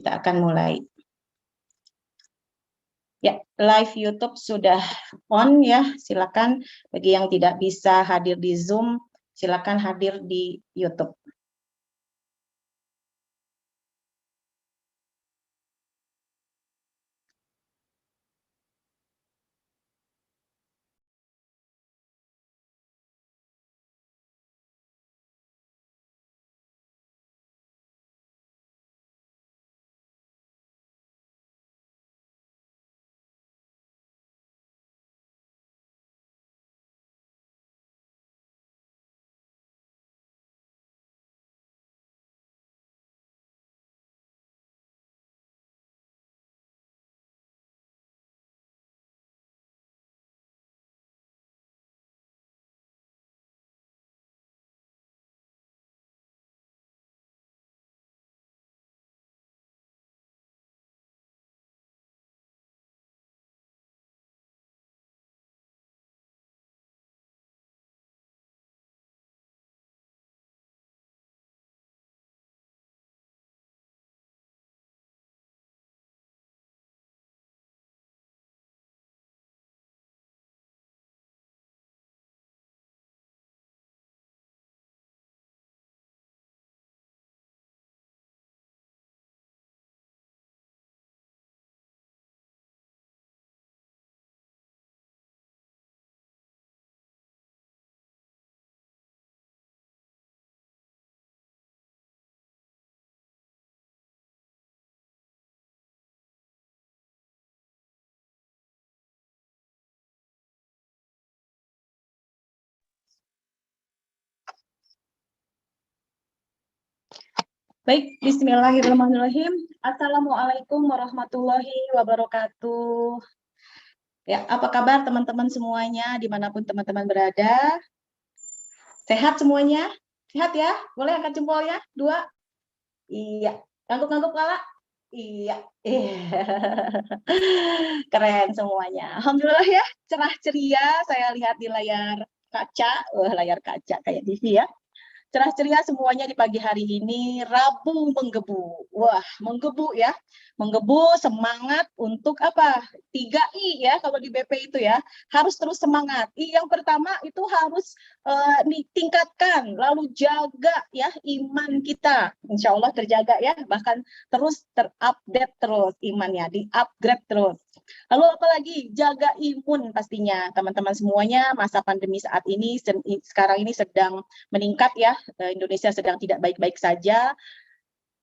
Kita akan mulai. Ya, live YouTube sudah on ya. Silakan bagi yang tidak bisa hadir di Zoom, silakan hadir di YouTube. Baik, bismillahirrahmanirrahim. Assalamualaikum warahmatullahi wabarakatuh. Ya, apa kabar teman-teman semuanya, dimanapun teman-teman berada? Sehat semuanya? Sehat ya? Boleh angkat jempol ya? 2. Iya. Ngangguk-ngangguk kepala? Iya. Keren semuanya. Alhamdulillah ya, cerah ceria. Saya lihat di layar kaca. Layar kaca kayak TV ya. Cerah ceria semuanya di pagi hari ini, Rabu menggebu. Wah, menggebu ya. Menggebu semangat untuk apa? 3I ya, kalau di BP itu ya. Harus terus semangat. I yang pertama itu harus ditingkatkan, lalu jaga ya iman kita. Insya Allah terjaga ya, bahkan terus terupdate terus imannya, di-upgrade terus. Lalu apalagi jaga imun pastinya teman-teman semuanya. Masa pandemi saat ini sekarang ini sedang meningkat ya. Indonesia sedang tidak baik-baik saja.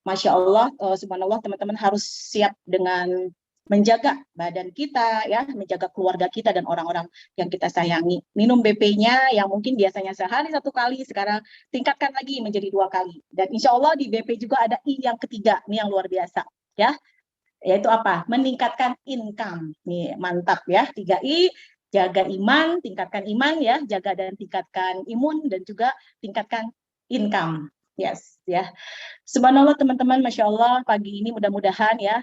Masya Allah, subhanallah, teman-teman harus siap dengan menjaga badan kita ya, menjaga keluarga kita dan orang-orang yang kita sayangi. Minum BP-nya yang mungkin biasanya sehari 1 kali, sekarang tingkatkan lagi menjadi 2 kali. Dan insya Allah di BP juga ada I yang ketiga, ini yang luar biasa ya. Yaitu apa? Meningkatkan income. Nih, mantap ya. 3I, jaga iman, tingkatkan iman ya, jaga dan tingkatkan imun, dan juga tingkatkan income. Yes, ya. Subhanallah teman-teman, Masya Allah, pagi ini mudah-mudahan ya,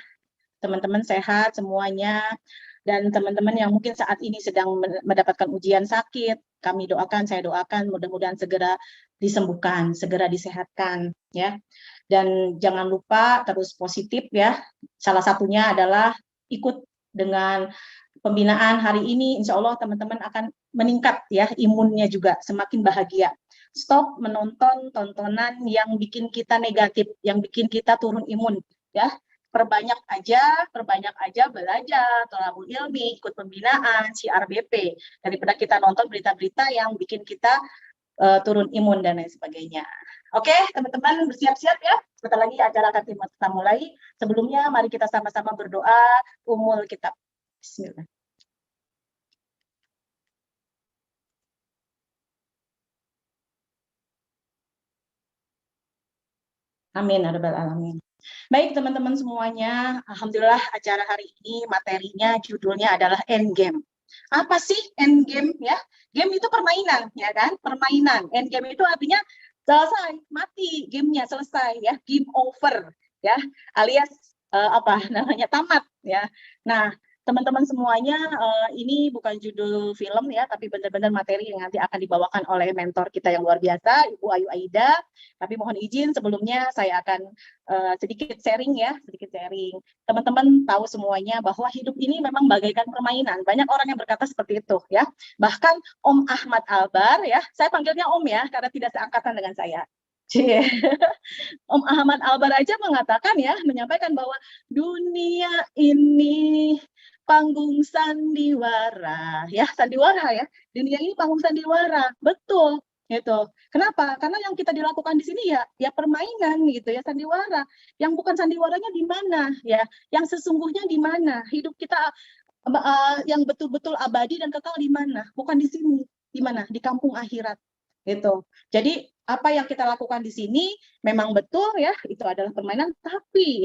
teman-teman sehat semuanya, dan teman-teman yang mungkin saat ini sedang mendapatkan ujian sakit, kami doakan, saya doakan mudah-mudahan segera disembuhkan, segera disehatkan ya. Dan jangan lupa terus positif ya. Salah satunya adalah ikut dengan pembinaan hari ini, insya Allah teman-teman akan meningkat ya imunnya juga, semakin bahagia. Stop menonton tontonan yang bikin kita negatif, yang bikin kita turun imun ya. Perbanyak aja belajar, thalabul ilmi, ikut pembinaan, syiar BP, daripada kita nonton berita-berita yang bikin kita turun imun dan lain sebagainya. Oke, teman-teman bersiap-siap ya. Sebentar lagi acara akan kita mulai. Sebelumnya mari kita sama-sama berdoa umul kitab. Bismillah. Amin, rabbal alamin. Baik teman-teman semuanya, alhamdulillah acara hari ini materinya judulnya adalah endgame. Apa sih endgame ya? Game itu permainan ya kan? Permainan. Endgame itu artinya selesai, mati gamenya, selesai ya, game over ya, alias apa namanya, tamat ya. Nah, teman-teman semuanya, ini bukan judul film ya, tapi benar-benar materi yang nanti akan dibawakan oleh mentor kita yang luar biasa, Ibu Ayu Aida. Tapi mohon izin sebelumnya saya akan sedikit sharing ya, sedikit sharing. Teman-teman tahu semuanya bahwa hidup ini memang bagaikan permainan. Banyak orang yang berkata seperti itu ya. Bahkan Om Ahmad Albar ya, saya panggilnya Om ya, karena tidak seangkatan dengan saya. Om Ahmad Albar aja mengatakan ya, menyampaikan bahwa dunia ini panggung sandiwara, ya sandiwara ya. Dunia ini panggung sandiwara, betul. Gitu. Kenapa? Karena yang kita dilakukan di sini ya permainan gitu ya, sandiwara. Yang bukan sandiwaranya di mana ya? Yang sesungguhnya di mana? Hidup kita yang betul-betul abadi dan kekal di mana? Bukan di sini. Di mana? Di kampung akhirat. Gitu. Jadi apa yang kita lakukan di sini memang betul ya, itu adalah permainan, tapi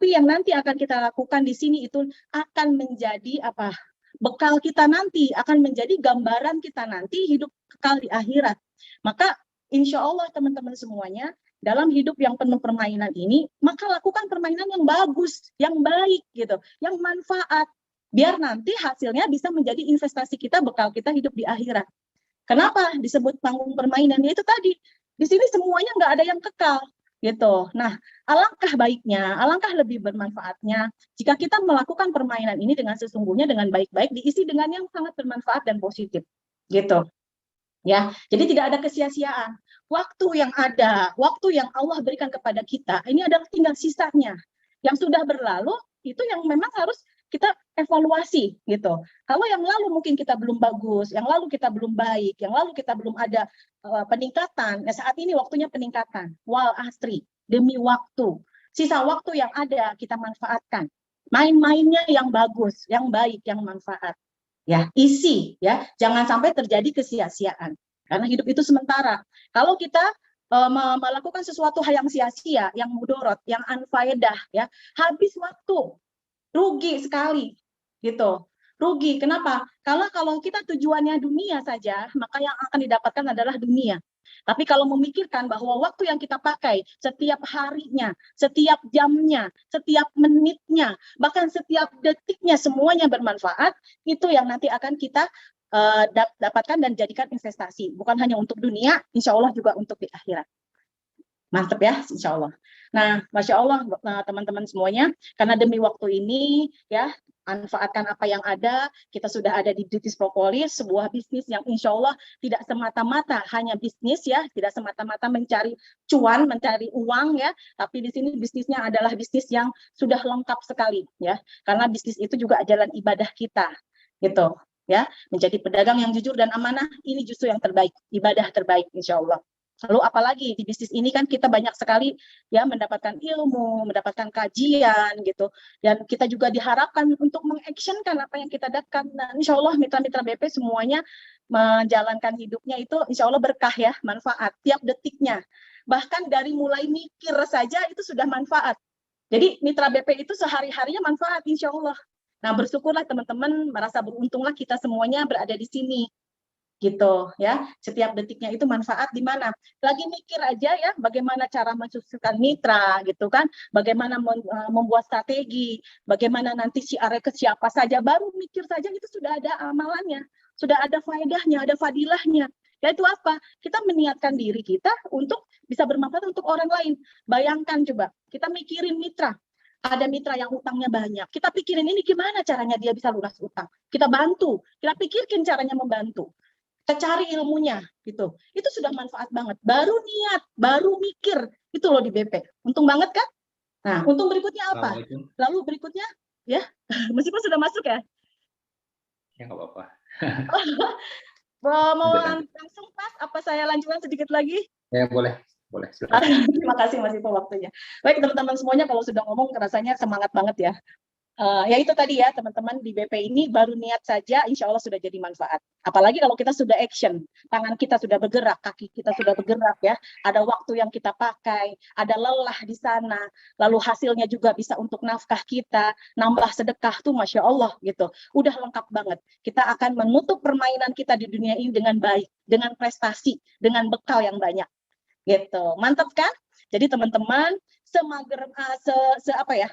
yang nanti akan kita lakukan di sini itu akan menjadi apa? Bekal kita nanti, akan menjadi gambaran kita nanti hidup kekal di akhirat. Maka insya Allah teman-teman semuanya, dalam hidup yang penuh permainan ini, maka lakukan permainan yang bagus, yang baik gitu, yang manfaat, biar nanti hasilnya bisa menjadi investasi kita, bekal kita hidup di akhirat. Kenapa disebut panggung permainan? Ya itu tadi, di sini semuanya nggak ada yang kekal, gitu. Nah, alangkah baiknya, alangkah lebih bermanfaatnya jika kita melakukan permainan ini dengan sesungguhnya, dengan baik-baik, diisi dengan yang sangat bermanfaat dan positif, gitu. Ya, jadi tidak ada kesia-siaan. Waktu yang ada, waktu yang Allah berikan kepada kita, ini adalah tinggal sisanya. Yang sudah berlalu, itu yang memang harus kita evaluasi gitu. Kalau yang lalu mungkin kita belum bagus, yang lalu kita belum baik, yang lalu kita belum ada peningkatan. Nah, saat ini waktunya peningkatan. Wal asri, demi waktu. Sisa waktu yang ada kita manfaatkan. Main-mainnya yang bagus, yang baik, yang manfaat. Ya, isi ya. Jangan sampai terjadi kesia-siaan. Karena hidup itu sementara. Kalau kita melakukan sesuatu hal yang sia-sia, yang mudorot, yang unfaedah ya, habis waktu. Rugi sekali, gitu. Rugi, kenapa? Kalau kita tujuannya dunia saja, maka yang akan didapatkan adalah dunia. Tapi kalau memikirkan bahwa waktu yang kita pakai setiap harinya, setiap jamnya, setiap menitnya, bahkan setiap detiknya semuanya bermanfaat, itu yang nanti akan kita dapatkan dan jadikan investasi. Bukan hanya untuk dunia, insya Allah juga untuk di akhirat. Mantap ya, insya Allah. Nah, Masya Allah teman-teman semuanya, karena demi waktu ini ya, manfaatkan apa yang ada. Kita sudah ada di Ditis Propolis, sebuah bisnis yang insya Allah tidak semata-mata hanya bisnis ya, tidak semata-mata mencari cuan, mencari uang ya, tapi di sini bisnisnya adalah bisnis yang sudah lengkap sekali ya, karena bisnis itu juga jalan ibadah kita gitu ya. Menjadi pedagang yang jujur dan amanah, ini justru yang terbaik, ibadah terbaik insya Allah. Lalu apalagi di bisnis ini kan kita banyak sekali ya mendapatkan ilmu, mendapatkan kajian gitu. Dan kita juga diharapkan untuk mengactionkan apa yang kita dapatkan. Nah, insya Allah mitra-mitra BP semuanya menjalankan hidupnya itu insya Allah berkah ya, manfaat tiap detiknya. Bahkan dari mulai mikir saja itu sudah manfaat. Jadi mitra BP itu sehari-harinya manfaat insya Allah. Nah, bersyukurlah teman-teman, merasa beruntunglah kita semuanya berada di sini. Gitu ya, setiap detiknya itu manfaat di mana lagi mikir aja ya, bagaimana cara mensukseskan mitra gitu kan, bagaimana membuat strategi, bagaimana nanti siarnya ke siapa saja, baru mikir saja itu sudah ada amalannya, sudah ada faedahnya, ada fadilahnya. Yaitu apa? Kita meniatkan diri kita untuk bisa bermanfaat untuk orang lain. Bayangkan coba, kita mikirin mitra, ada mitra yang utangnya banyak, kita pikirin ini gimana caranya dia bisa lunas utang, kita bantu, kita pikirkan caranya membantu, kita cari ilmunya gitu. Itu sudah manfaat banget. Baru niat, baru mikir, itu loh di BP. Untung banget kan? Nah, untung berikutnya apa? Lalu berikutnya ya, meskipun sudah masuk ya. Ya nggak apa-apa. Mau langsung Pak, apa saya lanjutkan sedikit lagi? Ya boleh. Boleh. Terima kasih Mas Ipo waktunya. Baik teman-teman semuanya, kalau sudah ngomong rasanya semangat banget ya. Ya itu tadi ya teman-teman, di BP ini baru niat saja insya Allah sudah jadi manfaat. Apalagi kalau kita sudah action, tangan kita sudah bergerak, kaki kita sudah bergerak ya, ada waktu yang kita pakai, ada lelah di sana, lalu hasilnya juga bisa untuk nafkah kita, nambah sedekah tuh Masya Allah gitu, udah lengkap banget. Kita akan menutup permainan kita di dunia ini dengan baik, dengan prestasi, dengan bekal yang banyak gitu. Mantap kan? Jadi teman-teman, semager apa ya,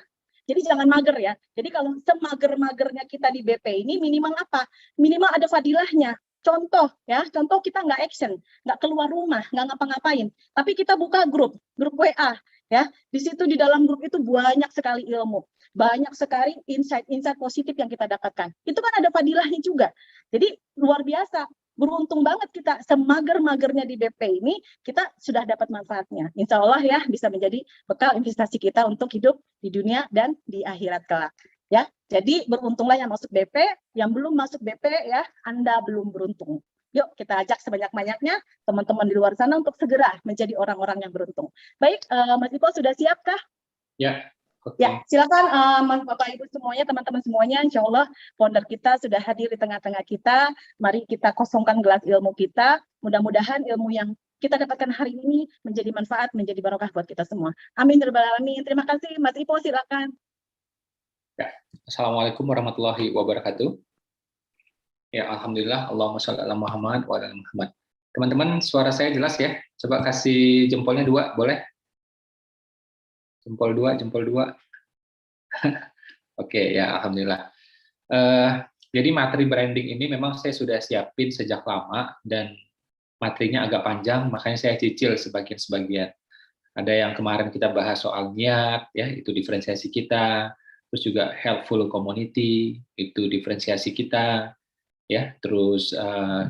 Jadi jangan mager ya. Jadi kalau semager-magernya kita di BP ini minimal apa? Minimal ada fadilahnya. Contoh ya, contoh kita nggak action, nggak keluar rumah, nggak ngapa-ngapain, tapi kita buka grup WA ya. Di situ di dalam grup itu banyak sekali ilmu, banyak sekali insight-insight positif yang kita dapatkan. Itu kan ada fadilahnya juga. Jadi luar biasa. Beruntung banget kita semager-magernya di BP ini kita sudah dapat manfaatnya. Insya Allah ya bisa menjadi bekal investasi kita untuk hidup di dunia dan di akhirat kelak. Ya, jadi beruntunglah yang masuk BP, yang belum masuk BP ya Anda belum beruntung. Yuk kita ajak sebanyak-banyaknya teman-teman di luar sana untuk segera menjadi orang-orang yang beruntung. Baik, Mas Iko sudah siapkah? Ya, oke. Ya, silakan Bapak Ibu semuanya, teman-teman semuanya, insya Allah founder kita sudah hadir di tengah-tengah kita. Mari kita kosongkan gelas ilmu kita. Mudah-mudahan ilmu yang kita dapatkan hari ini menjadi manfaat, menjadi barokah buat kita semua. Amin ya rabbal alamin. Terima kasih, Mas Ipo, silakan. Ya. Assalamualaikum warahmatullahi wabarakatuh. Ya, alhamdulillah. Allahumma sholli ala Muhammad wa ala Muhammad. Teman-teman, suara saya jelas ya? Coba kasih jempolnya 2, boleh? Jempol 2, jempol 2. Oke, ya alhamdulillah. Jadi materi branding ini memang saya sudah siapin sejak lama dan materinya agak panjang, makanya saya cicil sebagian-sebagian. Ada yang kemarin kita bahas soal niat, ya itu diferensiasi kita. Terus juga helpful community, itu diferensiasi kita. Ya, terus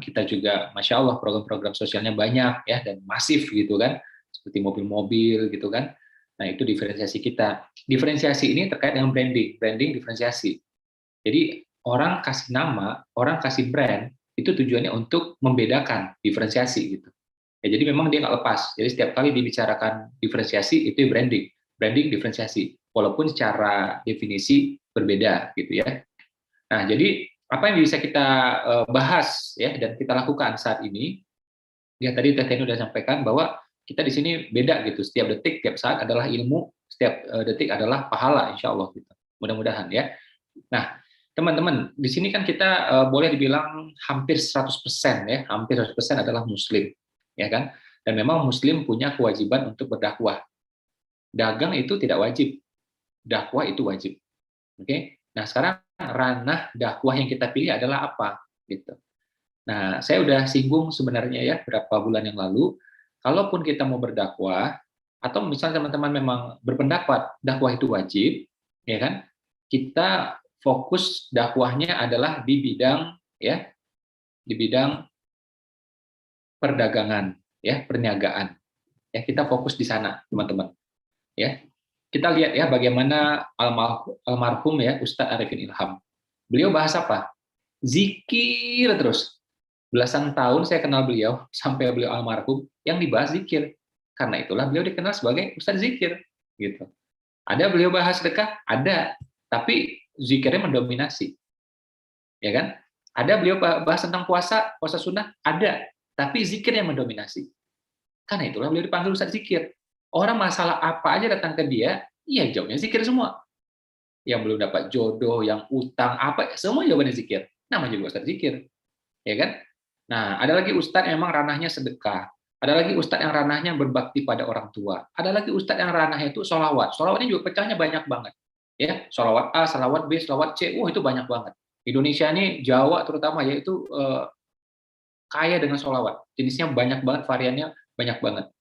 kita juga, masya Allah program-program sosialnya banyak ya dan masif gitu kan, seperti mobil-mobil gitu kan. Nah itu diferensiasi kita. Diferensiasi ini terkait dengan branding diferensiasi. Jadi orang kasih nama, orang kasih brand itu tujuannya untuk membedakan, diferensiasi gitu. Ya, jadi memang dia nggak lepas. Jadi setiap kali dibicarakan diferensiasi itu branding diferensiasi, walaupun secara definisi berbeda gitu ya. Nah jadi apa yang bisa kita bahas ya dan kita lakukan saat ini? Ya tadi Teh Teni sudah sampaikan bahwa kita di sini beda gitu. Setiap detik, tiap saat adalah ilmu, setiap detik adalah pahala, insya Allah gitu. Mudah-mudahan ya. Nah, teman-teman, di sini kan kita boleh dibilang hampir 100% ya, hampir 100% adalah Muslim, ya kan? Dan memang Muslim punya kewajiban untuk berdakwah. Dagang itu tidak wajib, dakwah itu wajib. Oke? Nah, sekarang ranah dakwah yang kita pilih adalah apa? Gitu. Nah, saya udah singgung sebenarnya ya beberapa bulan yang lalu, kalaupun kita mau berdakwah, atau misalnya teman-teman memang berpendapat dakwah itu wajib, ya kan? Kita fokus dakwahnya adalah di bidang ya, di bidang perdagangan, ya, perniagaan. Ya, kita fokus di sana, teman-teman. Ya. Kita lihat ya bagaimana almarhum ya Ustadz Arifin Ilham. Beliau bahas apa? Zikir terus. Belasan tahun saya kenal beliau sampai beliau almarhum yang dibahas zikir. Karena itulah beliau dikenal sebagai Ustadz Zikir gitu. Ada beliau bahas sedekah? Ada, tapi zikirnya mendominasi. Ya kan? Ada beliau bahas tentang puasa sunnah? Ada, tapi zikirnya mendominasi. Karena itulah beliau dipanggil Ustadz Zikir. Orang masalah apa aja datang ke dia, iya jawabnya zikir semua. Yang belum dapat jodoh, yang utang, apa, semua jawabannya zikir. Namanya juga Ustadz Zikir. Ya kan? Nah, ada lagi ustadz yang memang ranahnya sedekah. Ada lagi ustadz yang ranahnya berbakti pada orang tua. Ada lagi ustadz yang ranahnya itu sholawat. Sholawat ini juga pecahnya banyak banget. Ya, sholawat A, sholawat B, sholawat C. Itu banyak banget. Indonesia ini, Jawa terutama, yaitu kaya dengan sholawat. Jenisnya banyak banget, variannya banyak banget.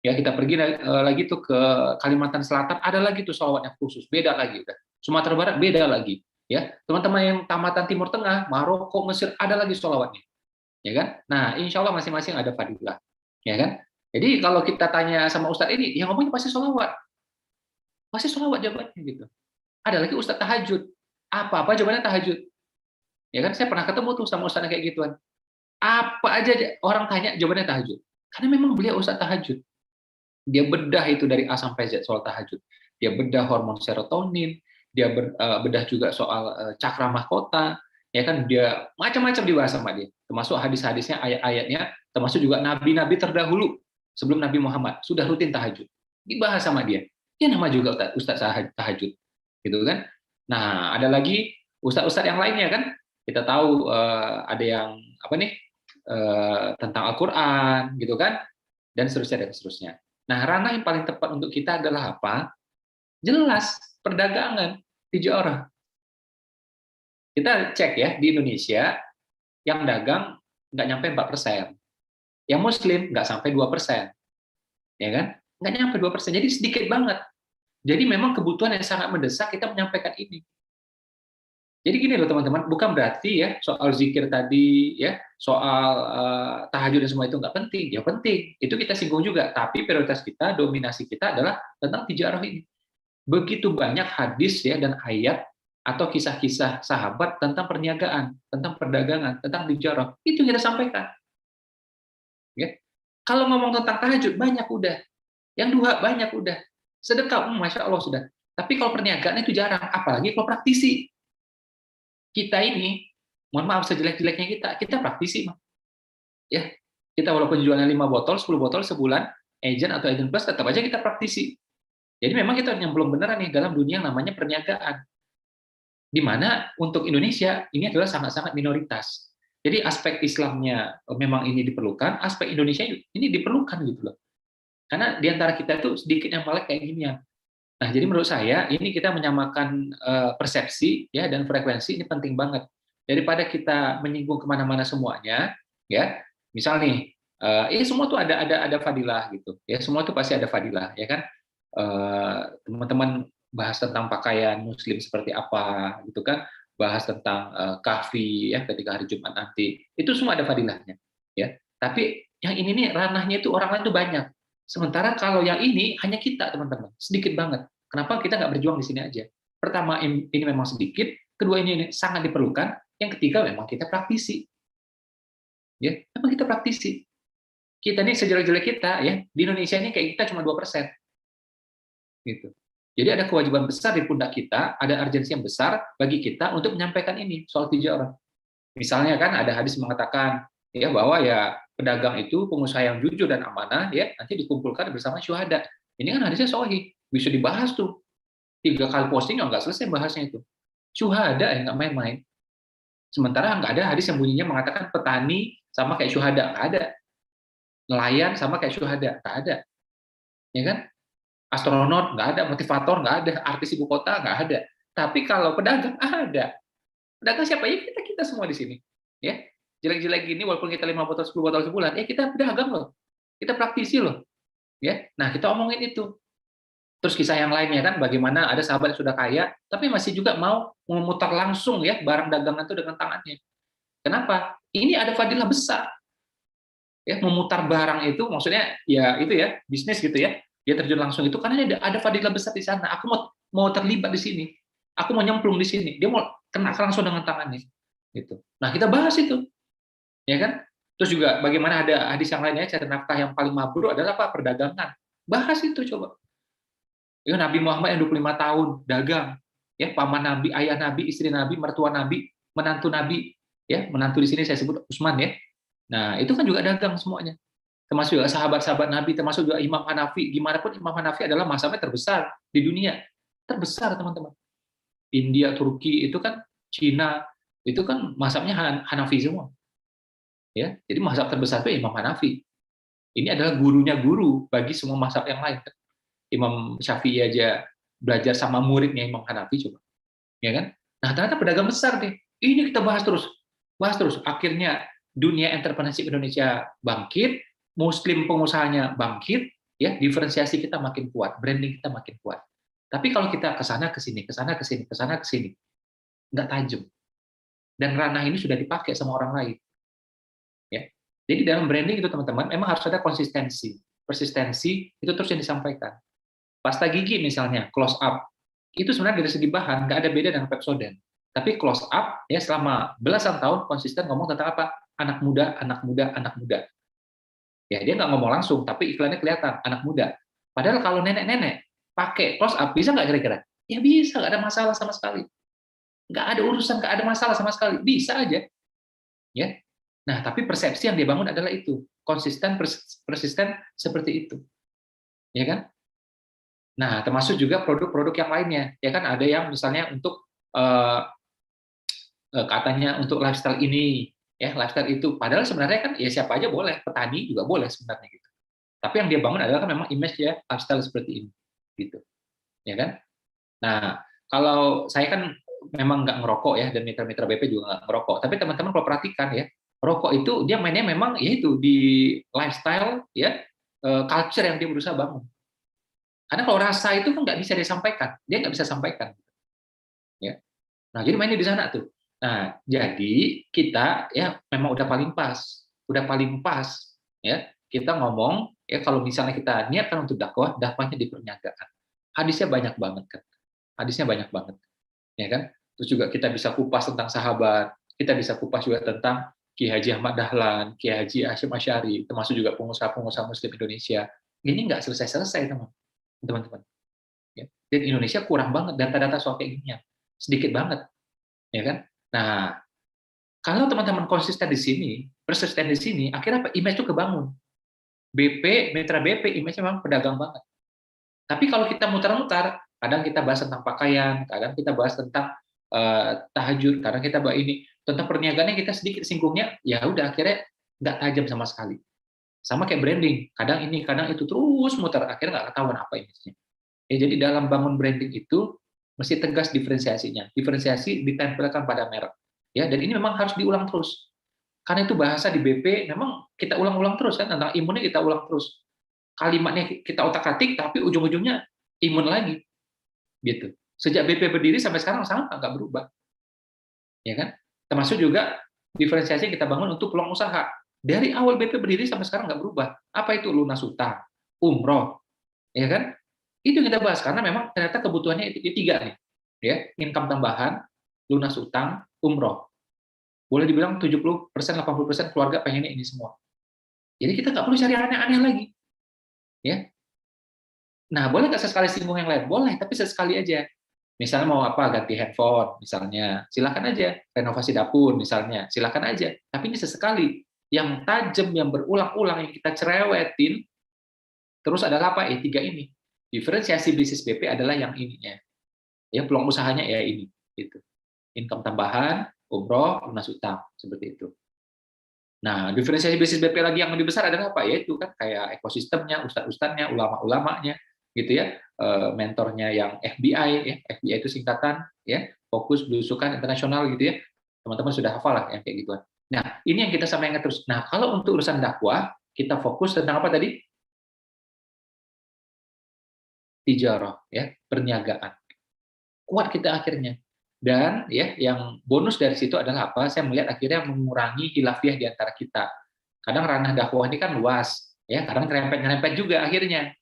Ya, kita pergi lagi tuh ke Kalimantan Selatan, ada lagi tuh sholawatnya khusus, beda lagi udah. Sumatera Barat beda lagi. Ya, teman-teman yang tamatan Timur Tengah, Maroko, Mesir, ada lagi sholawatnya. Ya kan? Nah, insya Allah masing-masing ada fadilah. Ya kan? Jadi kalau kita tanya sama Ustadz ini, yang ngomongnya pasti sholawat. Pasti sholawat jawabannya gitu. Ada lagi Ustadz tahajud. Apa-apa jawabannya tahajud. Ya kan? Saya pernah ketemu tuh sama Ustadz kayak gituan. Apa aja orang tanya jawabannya tahajud. Karena memang beliau Ustadz tahajud. Dia bedah itu dari A sampai Z soal tahajud. Dia bedah hormon serotonin, dia bedah juga soal cakra mahkota, ya kan, dia macam-macam dibahas sama dia, termasuk hadis-hadisnya, ayat-ayatnya, termasuk juga nabi-nabi terdahulu sebelum Nabi Muhammad sudah rutin tahajud, dibahas sama dia. Dia nama juga Ustadz tahajud, gitu kan. Nah, ada lagi ustadz-ustadz yang lainnya kan, kita tahu ada yang apa nih tentang Al-Quran, gitu kan, dan seterusnya dan seterusnya. Nah, ranah yang paling tepat untuk kita adalah apa? Jelas, perdagangan, tijarah. Kita cek ya, di Indonesia, yang dagang nggak nyampe 4%. Yang Muslim nggak sampai 2%. Ya kan? Nggak nyampe 2%, jadi sedikit banget. Jadi memang kebutuhan yang sangat mendesak kita menyampaikan ini. Jadi gini loh teman-teman, bukan berarti ya soal zikir tadi, ya soal tahajud dan semua itu nggak penting. Ya penting, itu kita singgung juga. Tapi prioritas kita, dominasi kita adalah tentang tijarah ini. Begitu banyak hadis ya dan ayat atau kisah-kisah sahabat tentang perniagaan, tentang perdagangan, tentang tijarah. Itu yang kita sampaikan. Ya. Kalau ngomong tentang tahajud banyak udah, yang dua banyak udah, sedekah masya Allah sudah. Tapi kalau perniagaan itu jarang, apalagi kalau praktisi. Kita ini, mohon maaf sejelek-jeleknya kita praktisi, ya. Kita walaupun jualnya 5 botol, 10 botol sebulan, agent atau agent plus tetap aja kita praktisi. Jadi memang kita nyemplung beneran nih dalam dunia yang namanya perniagaan. Di mana untuk Indonesia ini adalah sangat-sangat minoritas. Jadi aspek Islamnya memang ini diperlukan, aspek Indonesia ini diperlukan gitu loh. Karena di antara kita itu sedikit yang melek kayak gini ya. Nah, jadi menurut saya ini kita menyamakan persepsi ya dan frekuensi ini penting banget. Daripada kita menyinggung kemana-mana semuanya, ya. Misal nih, semua tuh ada fadilah gitu. Ya, semua tuh pasti ada fadilah, ya kan? Teman-teman bahas tentang pakaian Muslim seperti apa, gitu kan? Bahas tentang kahfi ya ketika hari Jumat nanti. Itu semua ada fadilahnya, ya. Tapi yang ini nih ranahnya itu orang lain tuh banyak. Sementara kalau yang ini hanya kita, teman-teman, sedikit banget. Kenapa kita nggak berjuang di sini aja? Pertama, ini memang sedikit. Kedua, ini sangat diperlukan. Yang ketiga, memang kita praktisi. Ya, memang kita praktisi. Kita ini sejelek-jelek kita, ya di Indonesia ini kayak kita cuma 2%. Gitu. Jadi ada kewajiban besar di pundak kita, ada urgensi yang besar bagi kita untuk menyampaikan ini soal tijarah. Misalnya kan ada hadis mengatakan ya bahwa ya pedagang itu pengusaha yang jujur dan amanah ya nanti dikumpulkan bersama syuhada. Ini kan hadisnya sahih, bisa dibahas tuh 3 kali posting nggak selesai bahasnya itu. Syuhada ya nggak main-main. Sementara nggak ada hadis yang bunyinya mengatakan petani sama kayak syuhada, nggak ada. Nelayan sama kayak syuhada, nggak ada. Ya kan? Astronot nggak ada, motivator nggak ada, artis ibu kota nggak ada. Tapi kalau pedagang ada. Pedagang siapa ya kita semua di sini. Ya, jelek-jelek gini walaupun kita 5 botol 10 botol sebulan, ya kita pedagang loh. Kita praktisi loh. Ya. Nah, kita omongin itu. Terus kisah yang lainnya kan bagaimana ada sahabat yang sudah kaya tapi masih juga mau memutar langsung ya barang dagangan itu dengan tangannya. Kenapa? Ini ada fadilah besar. Ya, memutar barang itu maksudnya ya itu ya, bisnis gitu ya. Dia terjun langsung itu karena ada fadilah besar di sana. Aku mau terlibat di sini. Aku mau nyemplung di sini. Dia mau kena langsung dengan tangannya. Gitu. Nah, kita bahas itu. Ya kan? Terus juga bagaimana ada hadis yang lainnya, cari nafkah yang paling mabrur adalah apa? Perdagangan. Bahas itu coba. Ya, Nabi Muhammad yang 25 tahun dagang, ya paman Nabi, ayah Nabi, istri Nabi, mertua Nabi, menantu Nabi, ya menantu di sini saya sebut Utsman ya. Nah, itu kan juga dagang semuanya. Termasuk juga sahabat-sahabat Nabi, termasuk juga Imam Hanafi. Gimana pun Imam Hanafi adalah mazhabnya terbesar di dunia. Terbesar, teman-teman. India, Turki, itu kan Cina, itu kan mazhabnya Hanafi semua. Ya, jadi mazhab terbesar itu Imam Hanafi. Ini adalah gurunya guru bagi semua mazhab yang lain. Imam Syafi'i aja belajar sama muridnya Imam Hanafi coba. Ya kan? Nah, ternyata pedagang besar deh. Ini kita bahas terus. Bahas terus. Akhirnya dunia entrepreneurship Indonesia bangkit, muslim pengusahanya bangkit, ya, diferensiasi kita makin kuat, branding kita makin kuat. Tapi kalau kita ke sana ke sini, ke sana ke sini, ke sana ke sini, nggak tajam. Dan ranah ini sudah dipakai sama orang lain. Ya. Jadi dalam branding itu teman-teman memang harus ada konsistensi. Persistensi itu terus yang disampaikan. Pasta gigi misalnya, close up, itu sebenarnya dari segi bahan nggak ada beda dengan Pepsodent. Tapi close up ya selama belasan tahun konsisten ngomong tentang apa? Anak muda, anak muda, anak muda. Ya dia nggak ngomong langsung, tapi iklannya kelihatan anak muda. Padahal kalau nenek-nenek pakai close up bisa nggak kira-kira? Ya bisa, nggak ada masalah sama sekali. Nggak ada urusan, nggak ada masalah sama sekali. Bisa aja. Ya. Nah tapi persepsi yang dia bangun adalah itu konsisten, persisten seperti itu. Ya kan? Nah, termasuk juga produk-produk yang lainnya, ya kan ada yang misalnya untuk katanya untuk lifestyle ini, ya lifestyle itu. Padahal sebenarnya kan ya siapa aja boleh, petani juga boleh sebenarnya gitu. Tapi yang dia bangun adalah kan memang image ya lifestyle seperti ini, gitu, ya kan? Nah, kalau saya kan memang nggak ngerokok ya, dan mitra-mitra BP juga nggak ngerokok. Tapi teman-teman kalau perhatikan ya, rokok itu dia mainnya memang ya itu di lifestyle ya, culture yang dia berusaha bangun. Karena kalau rasa itu kan nggak bisa disampaikan, dia nggak bisa sampaikan. Ya. Nah, jadi mainnya di sana tuh. Nah, jadi kita ya memang udah paling pas ya kita ngomong ya kalau misalnya kita niatkan untuk dakwah, dakwahnya di perniagaan. Hadisnya banyak banget kan. Hadisnya banyak banget, ya kan? Terus juga kita bisa kupas tentang sahabat, kita bisa kupas juga tentang Ki Haji Ahmad Dahlan, Ki Haji Hasyim Asy'ari, termasuk juga pengusaha-pengusaha Muslim Indonesia. Ini nggak selesai-selesai, teman-teman. Ya. Dan Indonesia kurang banget data-data soal kayak ginian, sedikit banget, ya kan? Nah, kalau teman-teman konsisten di sini, persisten di sini, akhirnya apa? Image itu kebangun. BP, mitra BP, image memang pedagang banget. Tapi kalau kita mutar-mutar, kadang kita bahas tentang pakaian, kadang kita bahas tentang tahajud, kadang kita bahas ini tentang perniagaannya kita sedikit singgungnya, ya udah akhirnya nggak tajam sama sekali. Sama kayak branding, kadang ini, kadang itu terus muter, akhirnya nggak ketahuan apa image-nya. Ya, jadi dalam bangun branding itu mesti tegas diferensiasinya. Diferensiasi ditempelkan pada merek. Ya, dan ini memang harus diulang terus. Karena itu bahasa di BP memang kita ulang-ulang terus kan, tentang imunnya kita ulang terus. Kalimatnya kita otak-atik tapi ujung-ujungnya imun lagi. Gitu. Sejak BP berdiri sampai sekarang sama nggak berubah. Ya kan? Termasuk juga diferensiasi yang kita bangun untuk peluang usaha. Dari awal BP berdiri sampai sekarang nggak berubah. Apa itu lunas utang, umroh, ya kan? Itu yang kita bahas karena memang ternyata kebutuhannya itu tiga nih, ya, income tambahan, lunas utang, umroh. Boleh dibilang 70%, 80% keluarga pengennya ini semua. Jadi kita nggak perlu cari aneh-aneh lagi, ya. Nah, boleh nggak sesekali singgung yang lain? Boleh, tapi sesekali aja. Misalnya mau apa, ganti handphone, misalnya, silakan aja. Renovasi dapur, misalnya, silakan aja. Tapi ini sesekali. Yang tajam, yang berulang-ulang, yang kita cerewetin, terus adalah apa? Tiga ini. Diferensiasi bisnis BP adalah yang ininya. Ya, peluang usahanya ya ini. Gitu. Income tambahan, umroh, lunas utang. Seperti itu. Nah, diferensiasi bisnis BP lagi yang lebih besar adalah apa? Yaitu kan kayak ekosistemnya, ustadz-ustadznya, ulama-ulamanya, gitu ya, mentornya yang FBI, ya, FBI itu singkatan, ya, fokus belusukan internasional, gitu ya, teman-teman sudah hafal lah yang kayak gituan. Nah, ini yang kita sampaikan terus. Nah, kalau untuk urusan dakwah, kita fokus tentang apa tadi? Tijarah, ya, perniagaan. Kuat kita akhirnya. Dan ya, yang bonus dari situ adalah apa? Saya melihat akhirnya mengurangi khilafiyah di antara kita. Kadang ranah dakwah ini kan luas, ya, kadang nyerempet-nyerempet juga akhirnya.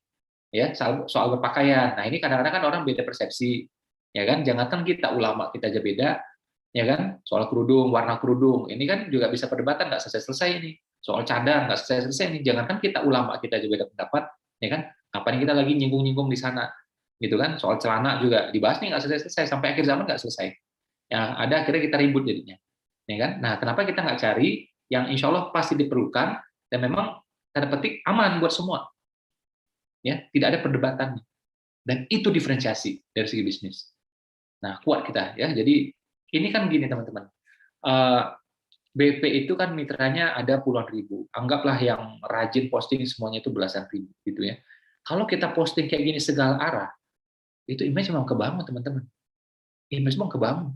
Ya, soal berpakaian. Nah, ini kadang-kadang kan orang beda persepsi. Ya kan? Jangankan kita ulama kita aja beda, ya kan? Soal kerudung, warna kerudung. Ini kan juga bisa perdebatan nggak selesai-selesai ini. Soal cadar nggak selesai-selesai ini. Jangankan kita ulama kita aja beda pendapat, ya kan? Kapan kita lagi nyinggung-nyinggung di sana, gitu kan? Soal celana juga dibahas nih nggak selesai-selesai, sampai akhir zaman nggak selesai. Ya, ada akhirnya kita ribut jadinya, ya kan? Nah, kenapa kita nggak cari yang insya Allah pasti diperlukan dan memang tanda petik aman buat semua, ya, tidak ada perdebatannya, dan itu diferensiasi dari segi bisnis. Nah, kuat kita, ya. Jadi ini kan gini teman-teman, BP itu kan mitranya ada puluhan ribu, anggaplah yang rajin posting semuanya itu belasan ribu, gitu ya. Kalau kita posting kayak gini segala arah, itu image memang kebangun teman-teman, image memang kebangun.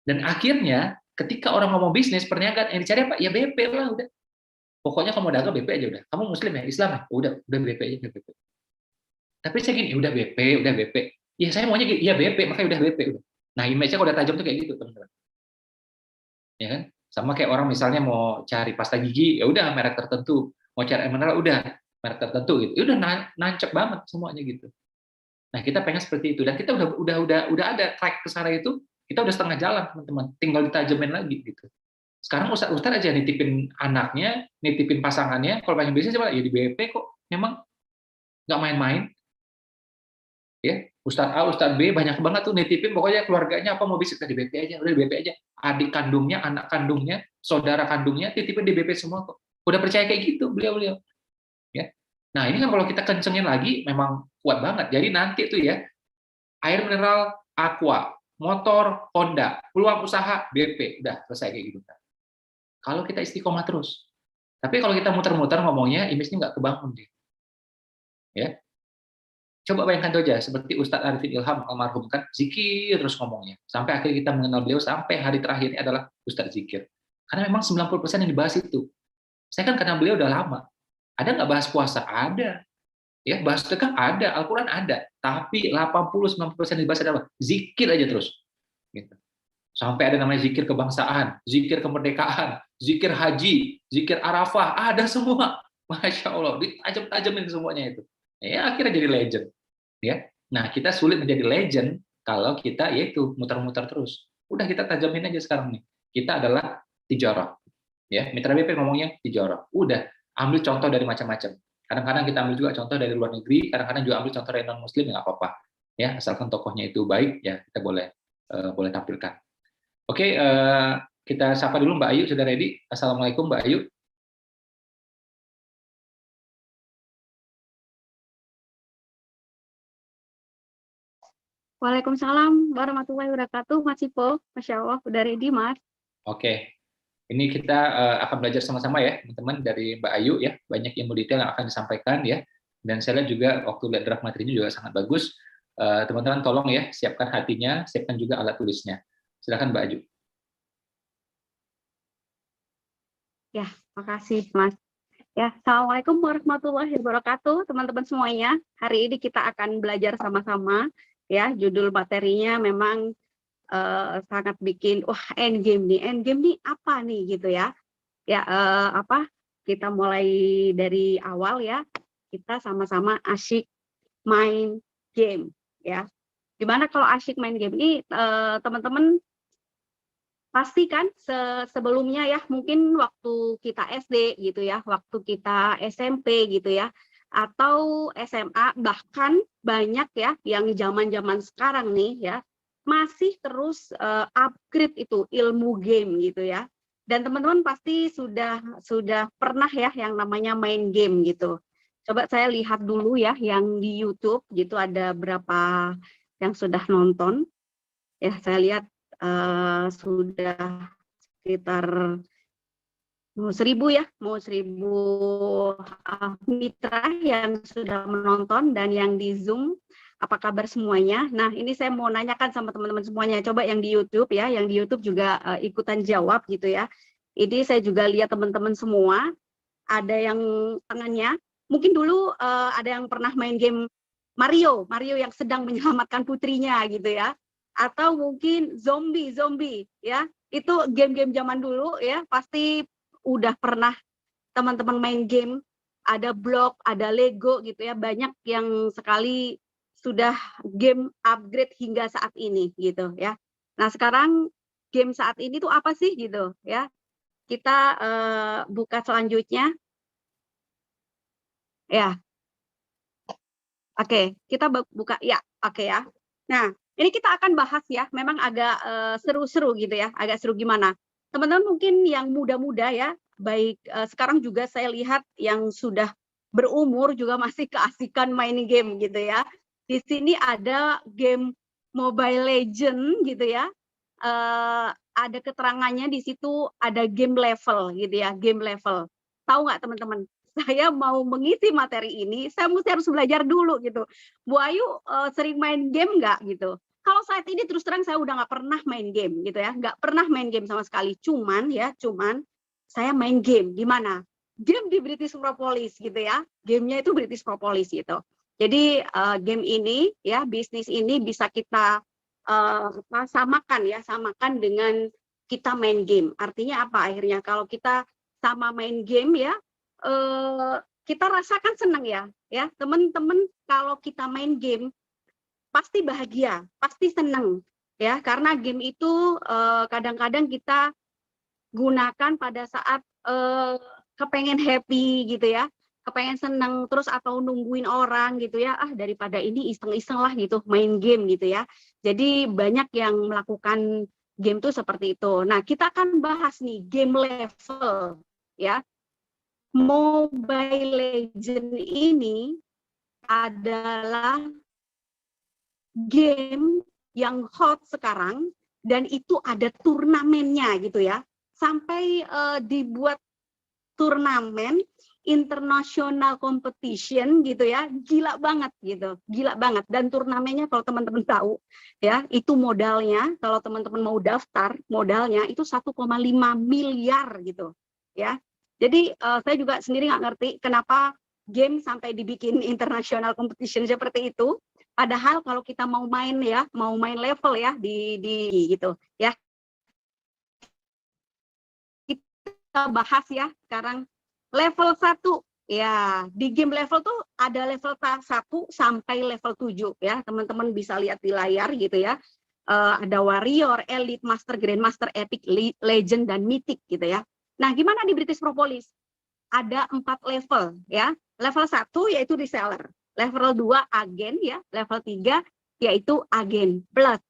Dan akhirnya ketika orang ngomong bisnis perniagaan yang dicari apa? Ya BP lah udah. Pokoknya kamu dagang BP aja udah. Kamu muslim ya, Islam ya? Udah BP aja BP. Tapi saya gini, udah BP, udah BP. Ya saya maunya gitu, ya BP, makanya udah BP udah. Nah, image-nya kalau udah tajam tuh kayak gitu, teman-teman. Ya kan? Sama kayak orang misalnya mau cari pasta gigi, ya udah merek tertentu. Mau cari mineral udah merek tertentu gitu. Ya udah nancep banget semuanya gitu. Nah, kita pengen seperti itu dan kita udah ada track ke sana itu, kita udah setengah jalan, teman-teman. Tinggal ditajemin lagi gitu. Sekarang ustaz aja nitipin anaknya, nitipin pasangannya, kalau pengen bisnis coba ya di BP kok. Memang nggak main-main. Ya, Ustadz A, Ustadz B banyak banget tuh nitipin pokoknya keluarganya apa mau bisnis di BP aja, udah di BP aja. Adik kandungnya, anak kandungnya, saudara kandungnya titipin di BP semua kok. Udah percaya kayak gitu beliau-beliau. Ya. Nah, ini kan kalau kita kencengin lagi memang kuat banget. Jadi nanti tuh ya, air mineral Aqua, motor Honda, peluang usaha BP, udah selesai kayak gitu. Kalau kita istiqomah terus. Tapi kalau kita muter-muter ngomongnya, image-nya nggak kebangun deh. Ya. Coba bayangkan saja, seperti Ustadz Arifin Ilham almarhum kan, zikir terus ngomongnya. Sampai akhirnya kita mengenal beliau, sampai hari terakhirnya adalah Ustadz zikir. Karena memang 90% yang dibahas itu. Saya kan kenal beliau udah lama. Ada nggak bahas puasa? Ada. Ya, bahas sedekah ada, Al-Quran ada. Tapi 80-90% yang dibahas adalah zikir aja terus. Gitu. Sampai ada namanya zikir kebangsaan, zikir kemerdekaan, zikir haji, zikir Arafah, ada semua. Masya Allah, ditajam-tajamin semuanya itu. Ya, akhirnya jadi legend. Ya, nah kita sulit menjadi legend kalau kita yaitu muter-muter terus. Udah kita tajamin aja sekarang nih. Kita adalah tijarah. Ya, Mitra BP ngomongnya tijarah. Udah, ambil contoh dari macam-macam. Kadang-kadang kita ambil juga contoh dari luar negeri, kadang-kadang juga ambil contoh dari non muslim, nggak apa-apa. Ya, asalkan tokohnya itu baik, ya kita boleh tampilkan. Oke, kita sapa dulu Mbak Ayu, sudah ready? Assalamualaikum Mbak Ayu. Waalaikumsalam warahmatullahi wabarakatuh, Mas Ipo. Masya Allah, udah ready, Mas. Oke, ini kita akan belajar sama-sama ya, teman-teman, dari Mbak Ayu ya. Banyak ilmu detail yang akan disampaikan ya. Dan saya lihat juga waktu lihat draft materinya juga sangat bagus. Teman-teman tolong ya, siapkan hatinya, siapkan juga alat tulisnya. Silakan Mbak Ayu. Ya, makasih, Mas. Ya, Assalamualaikum warahmatullahi wabarakatuh, teman-teman semuanya. Hari ini kita akan belajar sama-sama. Ya, judul materinya memang sangat bikin, wah, endgame nih apa nih gitu ya. Ya, kita mulai dari awal ya. Kita sama-sama asyik main game ya. Gimana kalau asyik main game ini, teman-teman pasti kan sebelumnya ya, mungkin waktu kita SD gitu ya, waktu kita SMP gitu ya, atau SMA, bahkan banyak ya yang zaman-zaman sekarang nih ya, masih terus upgrade itu ilmu game gitu ya. Dan teman-teman pasti sudah pernah ya yang namanya main game gitu. Coba saya lihat dulu ya yang di YouTube gitu, ada berapa yang sudah nonton. Ya, saya lihat sudah sekitar mau 1000 ya, mau 1000 mitra yang sudah menonton, dan yang di Zoom, apa kabar semuanya? Nah, ini saya mau nanyakan sama teman-teman semuanya, coba yang di YouTube ya, yang di YouTube juga ikutan jawab gitu ya. Ini saya juga lihat teman-teman semua, ada yang tangannya, mungkin dulu ada yang pernah main game Mario yang sedang menyelamatkan putrinya gitu ya, atau mungkin zombie ya, itu game-game zaman dulu ya, pasti udah pernah teman-teman main game, ada blok, ada Lego gitu ya, banyak yang sekali sudah game upgrade hingga saat ini gitu ya. Nah, sekarang game saat ini tuh apa sih gitu ya, kita buka selanjutnya ya. Oke, kita buka ya, oke ya. Nah, ini kita akan bahas ya, memang agak seru-seru gitu ya, agak seru gimana. Teman-teman mungkin yang muda-muda ya, baik sekarang juga saya lihat yang sudah berumur juga masih keasikan main game gitu ya. Di sini ada game Mobile Legend gitu ya. Ada keterangannya di situ, ada game level gitu ya, game level. Tahu nggak teman-teman? Saya mau mengisi materi ini, saya harus belajar dulu gitu. Bu Ayu sering main game nggak gitu? Kalau saat ini terus terang saya udah nggak pernah main game gitu ya, nggak pernah main game sama sekali. Cuman saya main game di mana? Game di British Propolis gitu ya. Gamenya itu British Propolis gitu. Jadi game ini ya, bisnis ini bisa kita samakan dengan kita main game. Artinya apa? Akhirnya kalau kita sama main game ya, kita rasakan senang ya teman-teman. Kalau kita main game pasti bahagia, pasti senang ya, karena game itu kadang-kadang kita gunakan pada saat kepengen happy gitu ya, kepengen senang terus, atau nungguin orang gitu ya, daripada ini iseng-iseng lah gitu main game gitu ya. Jadi banyak yang melakukan game tuh seperti itu. Nah, kita akan bahas nih game level ya. Mobile Legend ini adalah game yang hot sekarang, dan itu ada turnamennya gitu ya. Sampai dibuat turnamen international competition gitu ya, gila banget gitu, gila banget. Dan turnamennya kalau teman-teman tahu ya, itu modalnya kalau teman-teman mau daftar, modalnya itu 1,5 miliar gitu ya. Jadi saya juga sendiri nggak ngerti kenapa game sampai dibikin international competition seperti itu. Padahal kalau kita mau main ya, mau main level ya di gitu ya. Kita bahas ya sekarang level 1 ya, di game level tuh ada level 1 sampai level 7 ya, teman-teman bisa lihat di layar gitu ya. Ada warrior, elite, master, grandmaster, epic, legend, dan mythic gitu ya. Nah, gimana di British Propolis? Ada 4 level ya. Level 1 yaitu reseller, level 2 agen ya, level 3 yaitu agen plus.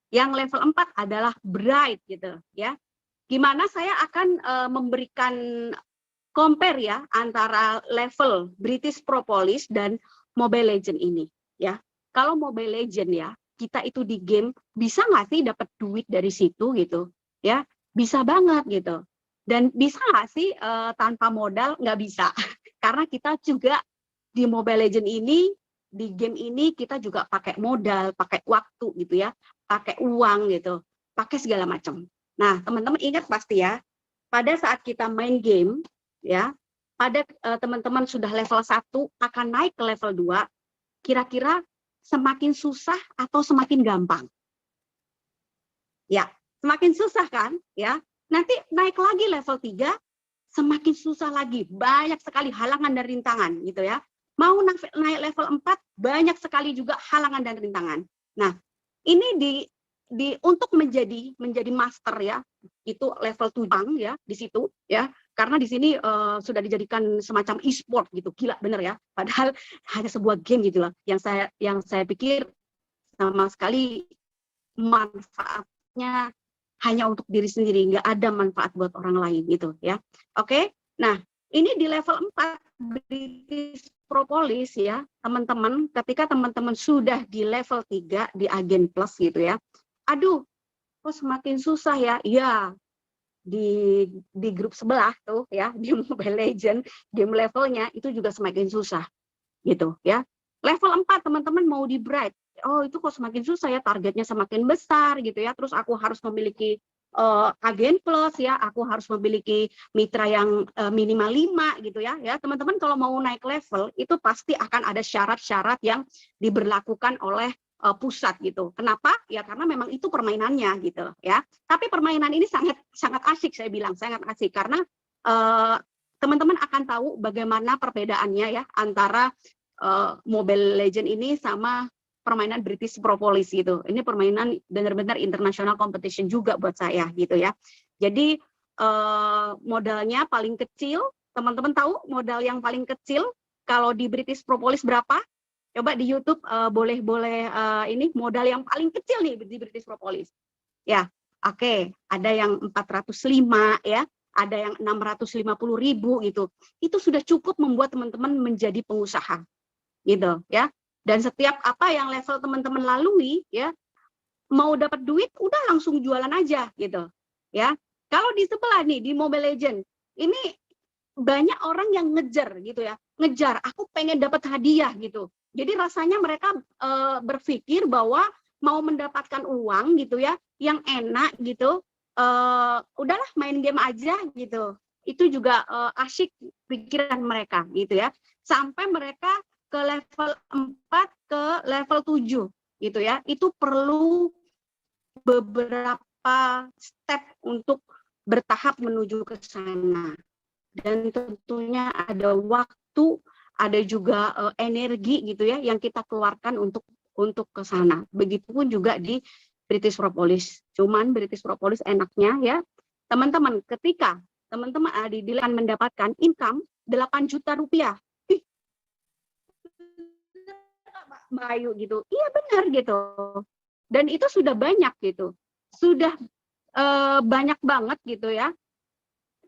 Yang level 4 adalah bright gitu ya. Gimana saya akan memberikan compare ya antara level British Propolis dan Mobile Legend ini ya. Kalau Mobile Legend ya, kita itu di game bisa nggak sih dapat duit dari situ gitu ya? Bisa banget gitu. Dan bisa nggak sih tanpa modal? Nggak bisa. Karena kita juga di Mobile Legend ini, di game ini kita juga pakai modal, pakai waktu gitu ya, pakai uang gitu, pakai segala macam. Nah, teman-teman ingat pasti ya, pada saat kita main game ya, pada teman-teman sudah level 1 akan naik ke level 2, kira-kira semakin susah atau semakin gampang? Ya, semakin susah kan ya. Nanti naik lagi level 3, semakin susah lagi, banyak sekali halangan dan rintangan gitu ya. Mau naik level 4, banyak sekali juga halangan dan rintangan. Nah, ini untuk menjadi master ya, itu level 7 ya di situ ya. Karena di sini sudah dijadikan semacam e-sport gitu, gila bener ya. Padahal hanya sebuah game gitu loh. Yang saya pikir sama sekali manfaatnya hanya untuk diri sendiri, nggak ada manfaat buat orang lain gitu ya. Oke, nah ini di level 4 British Propolis ya, teman-teman. Ketika teman-teman sudah di level 3 di agen plus gitu ya, aduh, kok semakin susah ya? Ya, di grup sebelah tuh ya, di Mobile Legend, game levelnya itu juga semakin susah gitu ya. Level 4 teman-teman mau di bright, oh itu kok semakin susah ya, targetnya semakin besar gitu ya. Terus aku harus memiliki agen plus ya, aku harus memiliki mitra yang minimal 5 gitu ya. Ya teman-teman, kalau mau naik level itu pasti akan ada syarat-syarat yang diberlakukan oleh pusat gitu. Kenapa? Ya karena memang itu permainannya gitu ya. Tapi permainan ini sangat asik, saya bilang sangat asik, karena teman-teman akan tahu bagaimana perbedaannya ya antara Mobile Legend ini sama permainan British Propolis gitu. Ini permainan benar-benar international competition juga buat saya gitu ya. Jadi modalnya paling kecil, teman-teman tahu modal yang paling kecil kalau di British Propolis berapa? Coba di YouTube boleh ini modal yang paling kecil nih di British Propolis. Ya, oke, ada yang 405 ya, ada yang 650.000 gitu. Itu sudah cukup membuat teman-teman menjadi pengusaha. Gitu ya. Dan setiap apa yang level teman-teman lalui ya, mau dapat duit udah langsung jualan aja gitu. Ya. Kalau di sebelah nih di Mobile Legend, ini banyak orang yang ngejar gitu ya. Ngejar, aku pengen dapat hadiah gitu. Jadi rasanya mereka berpikir bahwa mau mendapatkan uang gitu ya, yang enak gitu, udahlah main game aja gitu. Itu juga asyik pikiran mereka gitu ya. Sampai mereka ke level 4 ke level 7 gitu ya. Itu perlu beberapa step untuk bertahap menuju ke sana. Dan tentunya ada waktu, ada juga energi gitu ya yang kita keluarkan untuk ke sana. Begitupun juga di British Propolis. Cuman British Propolis enaknya ya, teman-teman, ketika teman-teman akan mendapatkan income 8 juta rupiah. Ih, Bayu gitu. Iya benar gitu. Dan itu sudah banyak gitu. Sudah banyak banget gitu ya.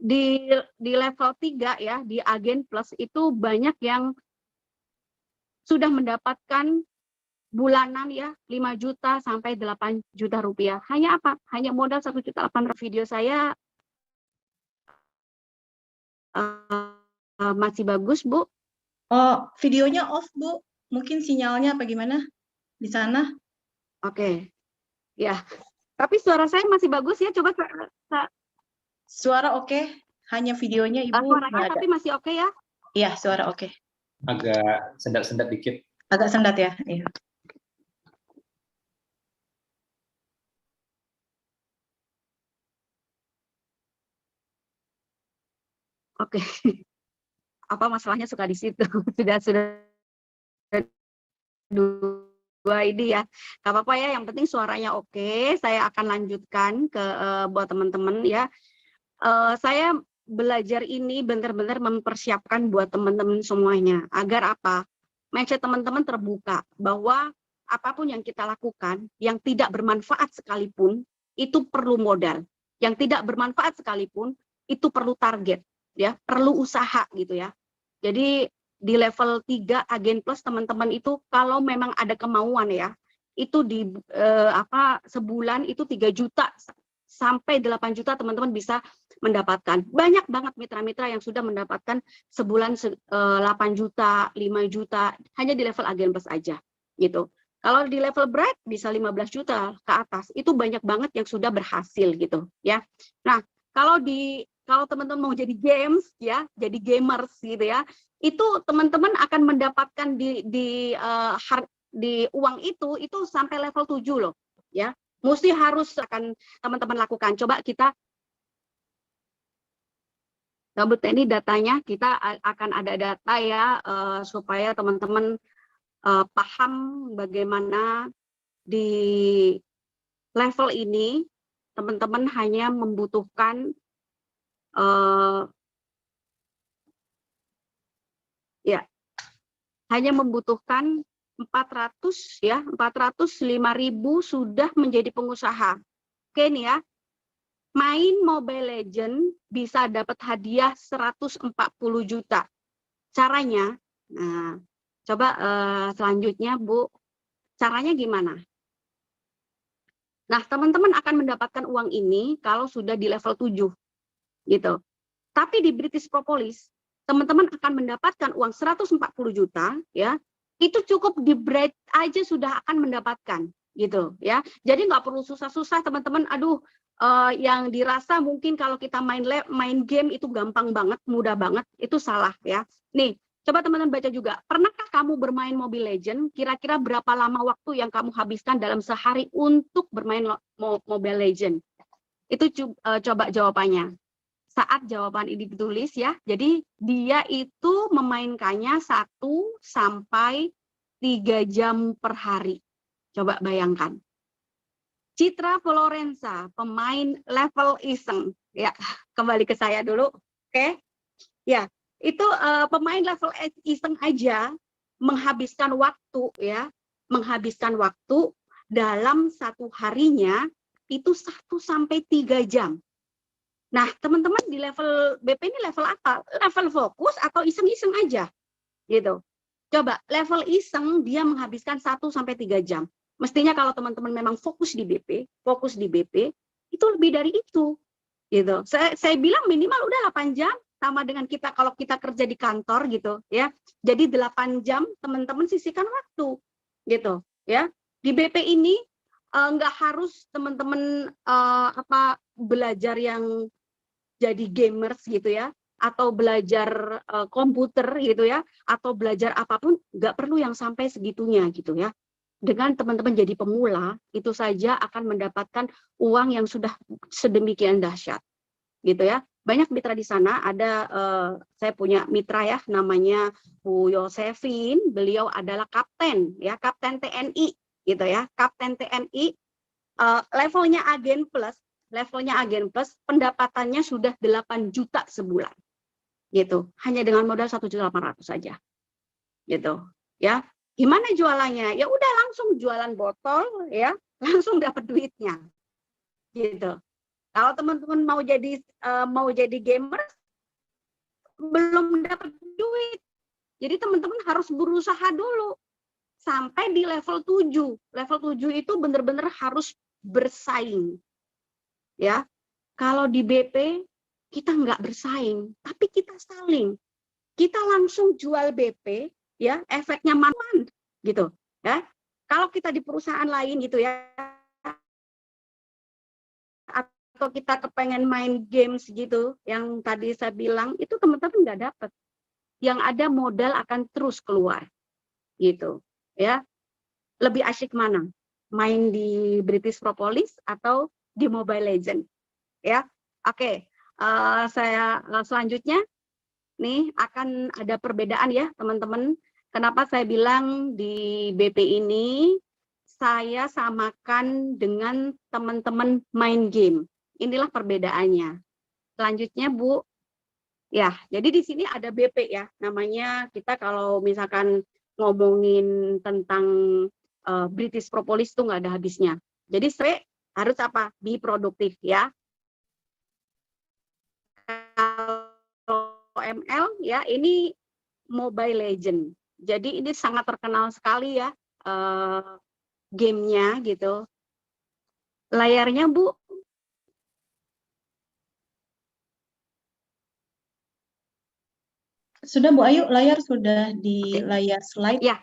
Di level 3 ya, di agen plus itu banyak yang sudah mendapatkan bulanan ya 5 juta sampai 8 juta rupiah. Hanya apa? Hanya modal 1,8 juta. Video saya masih bagus, Bu? Oh, videonya off, Bu. Mungkin sinyalnya apa gimana di sana? Oke. Ya. Tapi suara saya masih bagus ya. Coba Suara oke, hanya videonya Ibu suaranya nggak ada. tapi masih oke ya? Iya, suara oke. Agak sendat-sendat dikit. Agak sendat ya. Iya. Oke. Apa masalahnya suka di situ? Sudah dua ini ya. Gak apa-apa ya, yang penting suaranya oke. Saya akan lanjutkan ke buat teman-teman ya. Saya belajar ini benar-benar mempersiapkan buat teman-teman semuanya. Agar apa? Mindset teman-teman terbuka bahwa apapun yang kita lakukan yang tidak bermanfaat sekalipun itu perlu modal. Yang tidak bermanfaat sekalipun itu perlu target, ya, perlu usaha gitu ya. Jadi di level 3 Agen Plus teman-teman itu kalau memang ada kemauan ya, itu di sebulan itu 3 juta sampai 8 juta teman-teman bisa mendapatkan. Banyak banget mitra-mitra yang sudah mendapatkan sebulan 8 juta, 5 juta hanya di level Agen Plus aja gitu. Kalau di level Bright bisa 15 juta ke atas. Itu banyak banget yang sudah berhasil gitu ya. Nah, kalau teman-teman mau jadi games ya, jadi gamers gitu ya, itu teman-teman akan mendapatkan di uang itu sampai level 7 loh ya. Mesti harus akan teman-teman lakukan. Coba kita ini datanya, kita akan ada data ya supaya teman-teman paham bagaimana di level ini teman-teman hanya membutuhkan hanya membutuhkan 405.000 sudah menjadi pengusaha. Oke nih ya, main Mobile Legends bisa dapat hadiah 140 juta. Caranya, nah coba selanjutnya Bu, caranya gimana? Nah teman-teman akan mendapatkan uang ini kalau sudah di level 7 gitu. Tapi di British Propolis teman-teman akan mendapatkan uang 140 juta ya, itu cukup di Bright aja sudah akan mendapatkan gitu ya. Jadi nggak perlu susah-susah teman-teman. Aduh, yang dirasa mungkin kalau kita main game itu gampang banget, mudah banget, itu salah ya. Nih, coba teman-teman baca juga. Pernahkah kamu bermain Mobile Legends? Kira-kira berapa lama waktu yang kamu habiskan dalam sehari untuk bermain Mobile Legends? Itu coba jawabannya. Saat jawaban ini ditulis ya, jadi dia itu memainkannya 1 sampai 3 jam per hari. Coba bayangkan. Citra Florensa, pemain level iseng. Ya, kembali ke saya dulu. Oke. Ya, itu pemain level iseng aja menghabiskan waktu ya, menghabiskan waktu dalam 1 harinya itu 1 sampai 3 jam. Nah, teman-teman di level BP ini level apa? Level fokus atau iseng-iseng aja? Gitu. Coba, level iseng dia menghabiskan 1 sampai 3 jam. Mestinya kalau teman-teman memang fokus di BP, itu lebih dari itu. Gitu. Saya bilang minimal udah 8 jam, sama dengan kita kalau kita kerja di kantor gitu ya. Jadi 8 jam teman-teman sisihkan waktu. Gitu, ya. Di BP ini nggak harus teman-teman belajar yang jadi gamers gitu ya, atau belajar komputer gitu ya, atau belajar apapun, nggak perlu yang sampai segitunya gitu ya. Dengan teman-teman jadi pemula, itu saja akan mendapatkan uang yang sudah sedemikian dahsyat gitu ya. Banyak mitra di sana, ada saya punya mitra ya, namanya Bu Yosefin, beliau adalah kapten ya, kapten TNI gitu ya, kapten TNI, levelnya Agen Plus, pendapatannya sudah 8 juta sebulan. Gitu. Hanya dengan modal 1.800.000 saja. Gitu. Ya. Gimana jualannya? Ya udah langsung jualan botol ya, langsung dapat duitnya. Gitu. Kalau teman-teman mau jadi gamer belum dapat duit. Jadi teman-teman harus berusaha dulu sampai di level 7. Level 7 itu benar-benar harus bersaing. Ya, kalau di BP kita nggak bersaing, tapi kita saling. kita langsung jual BP, ya, efeknya mana gitu, ya. Kalau kita di perusahaan lain gitu ya, atau kita kepengen main games gitu, yang tadi saya bilang, itu teman-teman nggak dapat. Yang ada modal akan terus keluar, gitu, ya. Lebih asyik mana? Main di British Propolis atau di Mobile Legend, ya. Oke, saya selanjutnya nih akan ada perbedaan ya teman-teman. Kenapa saya bilang di BP ini saya samakan dengan teman-teman main game. Inilah perbedaannya. Selanjutnya Bu, ya jadi di sini ada BP ya. Namanya kita kalau misalkan ngomongin tentang British Propolis itu nggak ada habisnya. Jadi saya harus apa? Be produktif ya. Kalau ML ya ini Mobile Legend. Jadi ini sangat terkenal sekali ya gamenya gitu. Layarnya Bu. Sudah Bu Ayu, layar sudah di layar slide. Ya.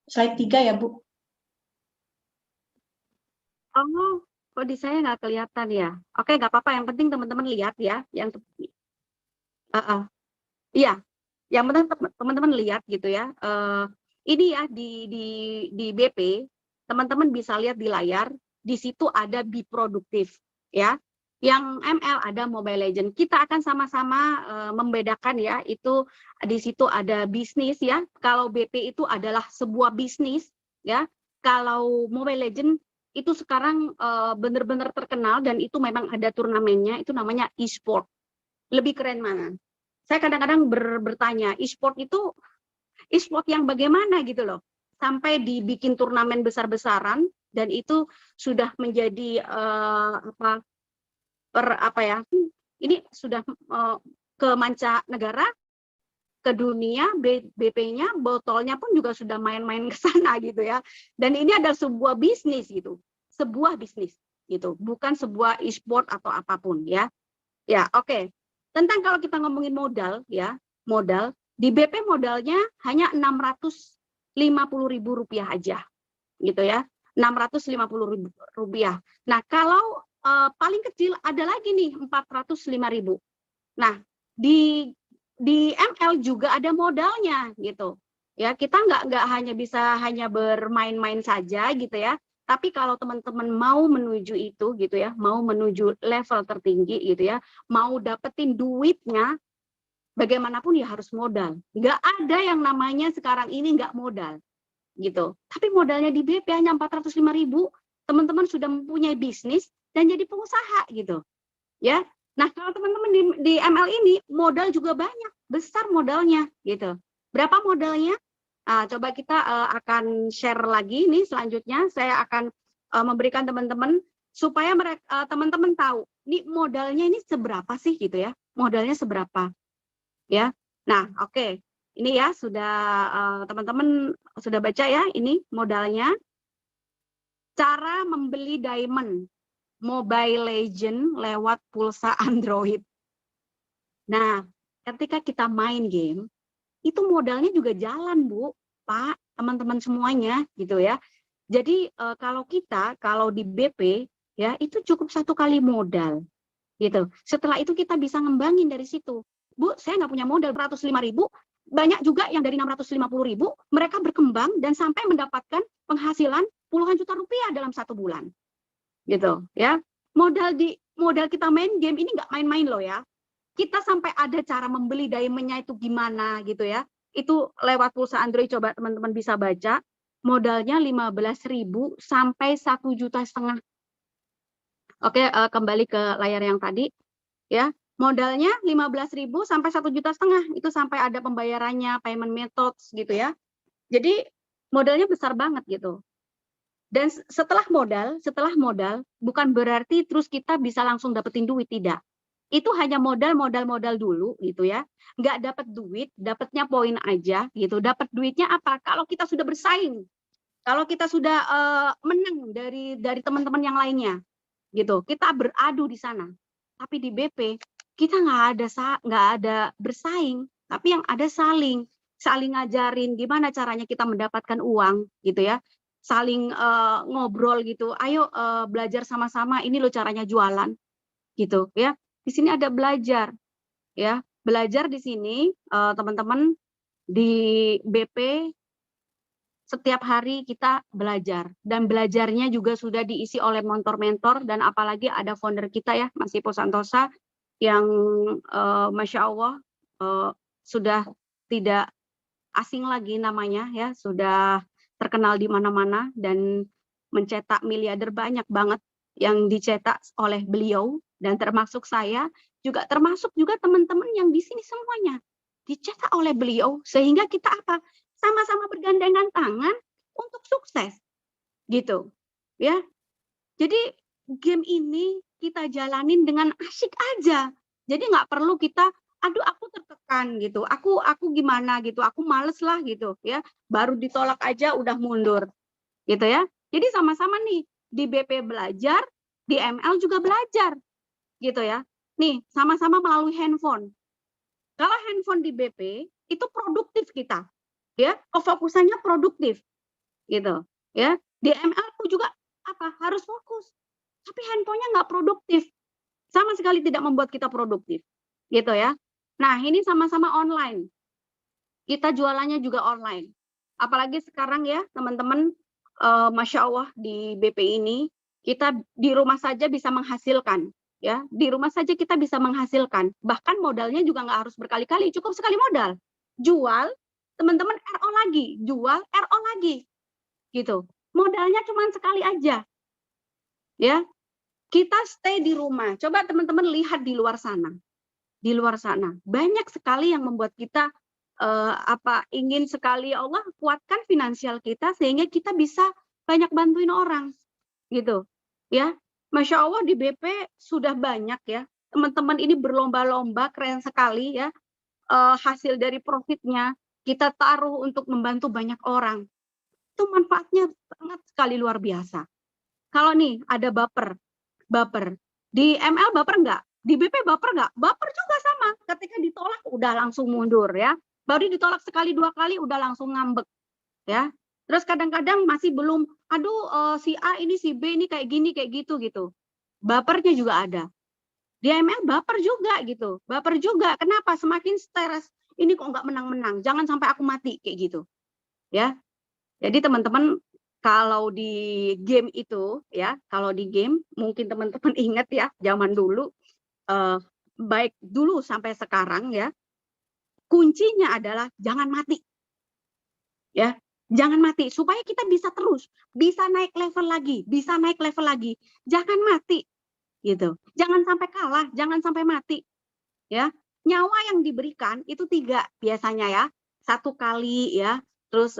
Slide 3 ya Bu. Oh, kok di saya nggak kelihatan ya? Oke, nggak apa-apa. Yang penting teman-teman lihat ya. Yang iya, yang penting teman-teman lihat gitu ya. Ini ya di BP, teman-teman bisa lihat di layar. Di situ ada Be Produktif ya. Yang ML ada Mobile Legend. Kita akan sama-sama membedakan ya. Itu di situ ada bisnis ya. Kalau BP itu adalah sebuah bisnis ya. Kalau Mobile Legend itu sekarang benar-benar terkenal dan itu memang ada turnamennya, itu namanya e-sport. Lebih keren mana? Saya kadang-kadang bertanya, e-sport itu e-sport yang bagaimana gitu loh. Sampai dibikin turnamen besar-besaran dan itu sudah menjadi ini sudah ke mancanegara, ke dunia, BP-nya, botolnya pun juga sudah main-main ke sana gitu ya. Dan ini adalah sebuah bisnis gitu, sebuah bisnis gitu, bukan sebuah e-sport atau apapun ya. Ya oke. Tentang kalau kita ngomongin modal ya, modal di BP modalnya hanya Rp650.000 aja, gitu ya, Rp650.000. Nah kalau paling kecil ada lagi nih 405.000. Nah di ML juga ada modalnya gitu ya, kita nggak hanya bisa bermain-main saja gitu ya, tapi kalau teman-teman mau menuju itu gitu ya, mau menuju level tertinggi gitu ya, mau dapetin duitnya bagaimanapun ya harus modal. Nggak ada yang namanya sekarang ini nggak modal gitu, tapi modalnya di BP hanya 405.000, teman-teman sudah mempunyai bisnis dan jadi pengusaha gitu ya. Nah, kalau teman-teman di ML ini modal juga banyak, besar modalnya gitu. Berapa modalnya? Coba kita akan share lagi nih selanjutnya. Saya akan memberikan teman-teman supaya mereka teman-teman tahu, nih modalnya ini seberapa sih gitu ya? Modalnya seberapa? Ya. Nah, oke. Ini ya sudah teman-teman sudah baca ya, ini modalnya. Cara membeli diamond Mobile Legend lewat pulsa Android. Nah, ketika kita main game, itu modalnya juga jalan, Bu, Pak, teman-teman semuanya, gitu ya. Jadi kalau di BP, ya itu cukup 1 kali modal, gitu. Setelah itu kita bisa ngembangin dari situ. Bu, saya nggak punya modal 105.000, banyak juga yang dari 650.000, mereka berkembang dan sampai mendapatkan penghasilan puluhan juta rupiah dalam 1 bulan. Gitu ya, modal kita main game ini nggak main-main loh ya, kita sampai ada cara membeli diamondnya itu gimana gitu ya, itu lewat pulsa Android. Coba teman-teman bisa baca, modalnya 15.000 sampai 1,5 juta. Oke, kembali ke layar yang tadi ya, modalnya 15.000 sampai 1,5 juta, itu sampai ada pembayarannya, payment methods gitu ya. Jadi modalnya besar banget gitu. Dan setelah modal bukan berarti terus kita bisa langsung dapetin duit, tidak. Itu hanya modal dulu gitu ya. Nggak dapat duit, dapatnya poin aja gitu. Dapat duitnya apa? Kalau kita sudah bersaing, kalau kita sudah menang dari teman-teman yang lainnya gitu. Kita beradu di sana. Tapi di BP kita nggak ada bersaing, tapi yang ada saling ngajarin gimana caranya kita mendapatkan uang gitu ya, saling ngobrol gitu, ayo belajar sama-sama, ini loh caranya jualan gitu ya. Di sini ada belajar ya, belajar di sini teman-teman di BP setiap hari kita belajar, dan belajarnya juga sudah diisi oleh mentor-mentor, dan apalagi ada founder kita ya, Mas Ipo Santosa, yang Masya Allah sudah tidak asing lagi namanya ya, sudah terkenal di mana-mana dan mencetak miliarder banyak banget yang dicetak oleh beliau, dan termasuk saya juga, termasuk juga teman-teman yang di sini semuanya dicetak oleh beliau, sehingga kita apa? Sama-sama bergandengan tangan untuk sukses gitu ya. Jadi game ini kita jalanin dengan asyik aja. Jadi nggak perlu kita, aduh aku tertekan gitu, aku gimana gitu, aku males lah gitu ya. Baru ditolak aja udah mundur gitu ya. Jadi sama-sama nih di BP belajar, di ML juga belajar gitu ya. Nih sama-sama melalui handphone. Kalau handphone di BP itu produktif kita, ya kefokusannya produktif gitu ya. Di ML juga apa, harus fokus, tapi handphonenya nggak produktif, sama sekali tidak membuat kita produktif gitu ya. Nah ini sama-sama online, kita jualannya juga online, apalagi sekarang ya teman-teman, Masya Allah di BP ini kita di rumah saja bisa menghasilkan ya, di rumah saja kita bisa menghasilkan, bahkan modalnya juga nggak harus berkali-kali, cukup sekali modal, jual teman-teman RO lagi, jual RO lagi gitu, modalnya cuma sekali aja ya. Kita stay di rumah, coba teman-teman lihat di luar sana, banyak sekali yang membuat kita ingin sekali Allah kuatkan finansial kita sehingga kita bisa banyak bantuin orang gitu ya. Masya Allah di BP sudah banyak ya teman-teman ini berlomba-lomba, keren sekali ya, hasil dari profitnya kita taruh untuk membantu banyak orang, itu manfaatnya sangat sekali luar biasa. Kalau nih ada baper di ML baper nggak? Di BP baper nggak? Baper juga sama. Ketika ditolak udah langsung mundur ya. Baru ditolak sekali dua kali udah langsung ngambek ya. Terus kadang-kadang masih belum, aduh si A ini si B ini kayak gini kayak gitu. Bapernya juga ada. Di ML baper juga gitu. Baper juga. Kenapa? Semakin stres. Ini kok nggak menang-menang. Jangan sampai aku mati kayak gitu. Ya. Jadi teman-teman, kalau di game itu ya, kalau di game mungkin teman-teman ingat ya, zaman dulu baik dulu sampai sekarang ya, kuncinya adalah jangan mati. Ya, jangan mati supaya kita bisa terus, bisa naik level lagi, jangan mati gitu. Jangan sampai kalah, jangan sampai mati. Ya. Nyawa yang diberikan itu 3 biasanya ya. 1 kali ya, terus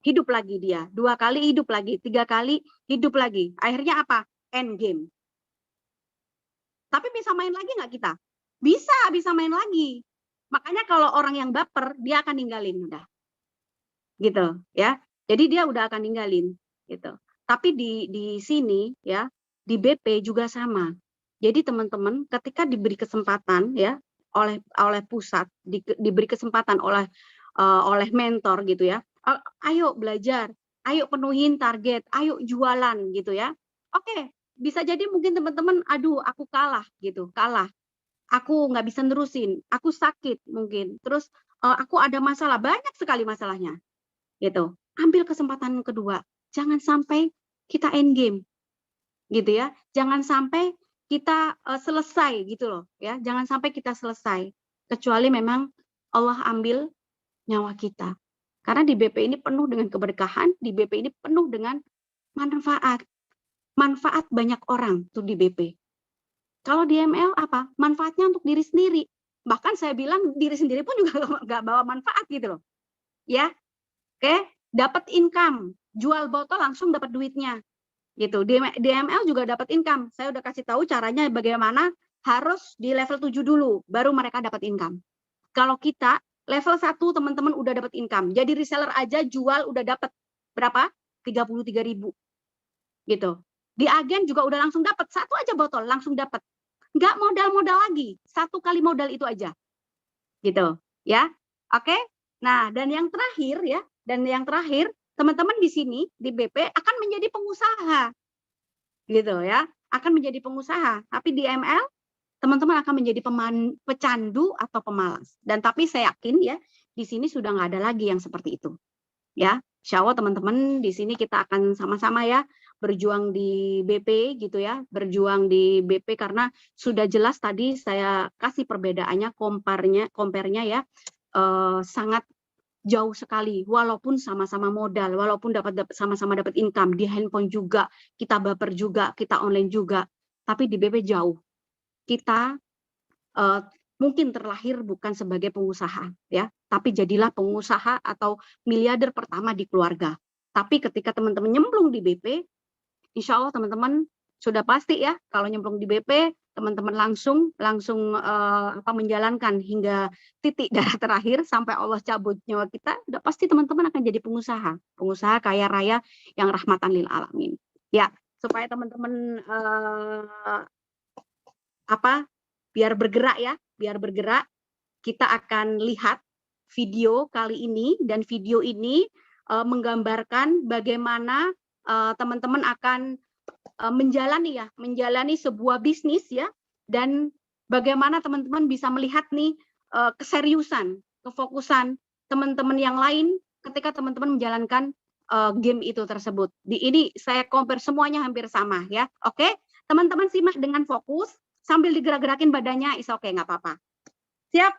hidup lagi dia, 2 kali hidup lagi, 3 kali hidup lagi. Akhirnya apa? End game. Tapi bisa main lagi nggak kita? Bisa main lagi. Makanya kalau orang yang baper, dia akan ninggalin udah. Gitu ya. Jadi dia udah akan ninggalin gitu. Tapi di sini ya, di BP juga sama. Jadi teman-teman ketika diberi kesempatan ya oleh pusat, diberi kesempatan oleh mentor gitu ya, ayo belajar, ayo penuhin target, ayo jualan gitu ya. Oke, bisa jadi mungkin teman-teman, aduh aku kalah gitu, aku nggak bisa nerusin, aku sakit mungkin, terus aku ada masalah, banyak sekali masalahnya gitu. Ambil kesempatan kedua, jangan sampai kita end game gitu ya, jangan sampai kita selesai gitu loh ya, jangan sampai kita selesai kecuali memang Allah ambil nyawa kita. Karena di BP ini penuh dengan keberkahan, di BP ini penuh dengan manfaat banyak orang tuh di BP. Kalau di ML apa? Manfaatnya untuk diri sendiri. Bahkan saya bilang diri sendiri pun juga nggak bawa manfaat gitu loh. Ya, oke, dapat income, jual botol langsung dapat duitnya. Gitu. Di ML juga dapat income. Saya udah kasih tahu caranya bagaimana, harus di level 7 dulu baru mereka dapat income. Kalau kita level 1 teman-teman udah dapat income. Jadi reseller aja jual udah dapat berapa? 33.000. Gitu. Di agen juga udah langsung dapat, 1 aja botol langsung dapat. nggak modal-modal lagi, 1 kali modal itu aja, gitu ya. Oke. Nah, dan yang terakhir, teman-teman di sini di BP akan menjadi pengusaha, gitu ya, akan menjadi pengusaha. Tapi di ML teman-teman akan menjadi pecandu atau pemalas. Dan tapi saya yakin ya, di sini sudah nggak ada lagi yang seperti itu. Ya, insya Allah teman-teman di sini kita akan sama-sama ya berjuang di BP gitu ya, berjuang di BP karena sudah jelas tadi saya kasih perbedaannya, compare-nya ya, sangat jauh sekali. Walaupun sama-sama modal, walaupun sama-sama dapat income di handphone juga, kita baper juga, kita online juga, tapi di BP jauh. Kita mungkin terlahir bukan sebagai pengusaha ya, tapi jadilah pengusaha atau miliarder pertama di keluarga. Tapi ketika teman-teman nyemplung di BP, insya Allah teman-teman sudah pasti ya, kalau nyemplung di BP, teman-teman langsung menjalankan hingga titik darah terakhir sampai Allah cabut nyawa kita, udah pasti teman-teman akan jadi pengusaha kaya raya yang rahmatan lil alamin. Ya, supaya teman-teman biar bergerak, kita akan lihat video kali ini, dan video ini menggambarkan bagaimana teman-teman akan menjalani sebuah bisnis ya, dan bagaimana teman-teman bisa melihat nih keseriusan, kefokusan teman-teman yang lain ketika teman-teman menjalankan game itu tersebut. Ini saya compare semuanya hampir sama ya. Oke, teman-teman simak dengan fokus. Sambil digerak-gerakin badannya, is oke, nggak apa-apa. Siap?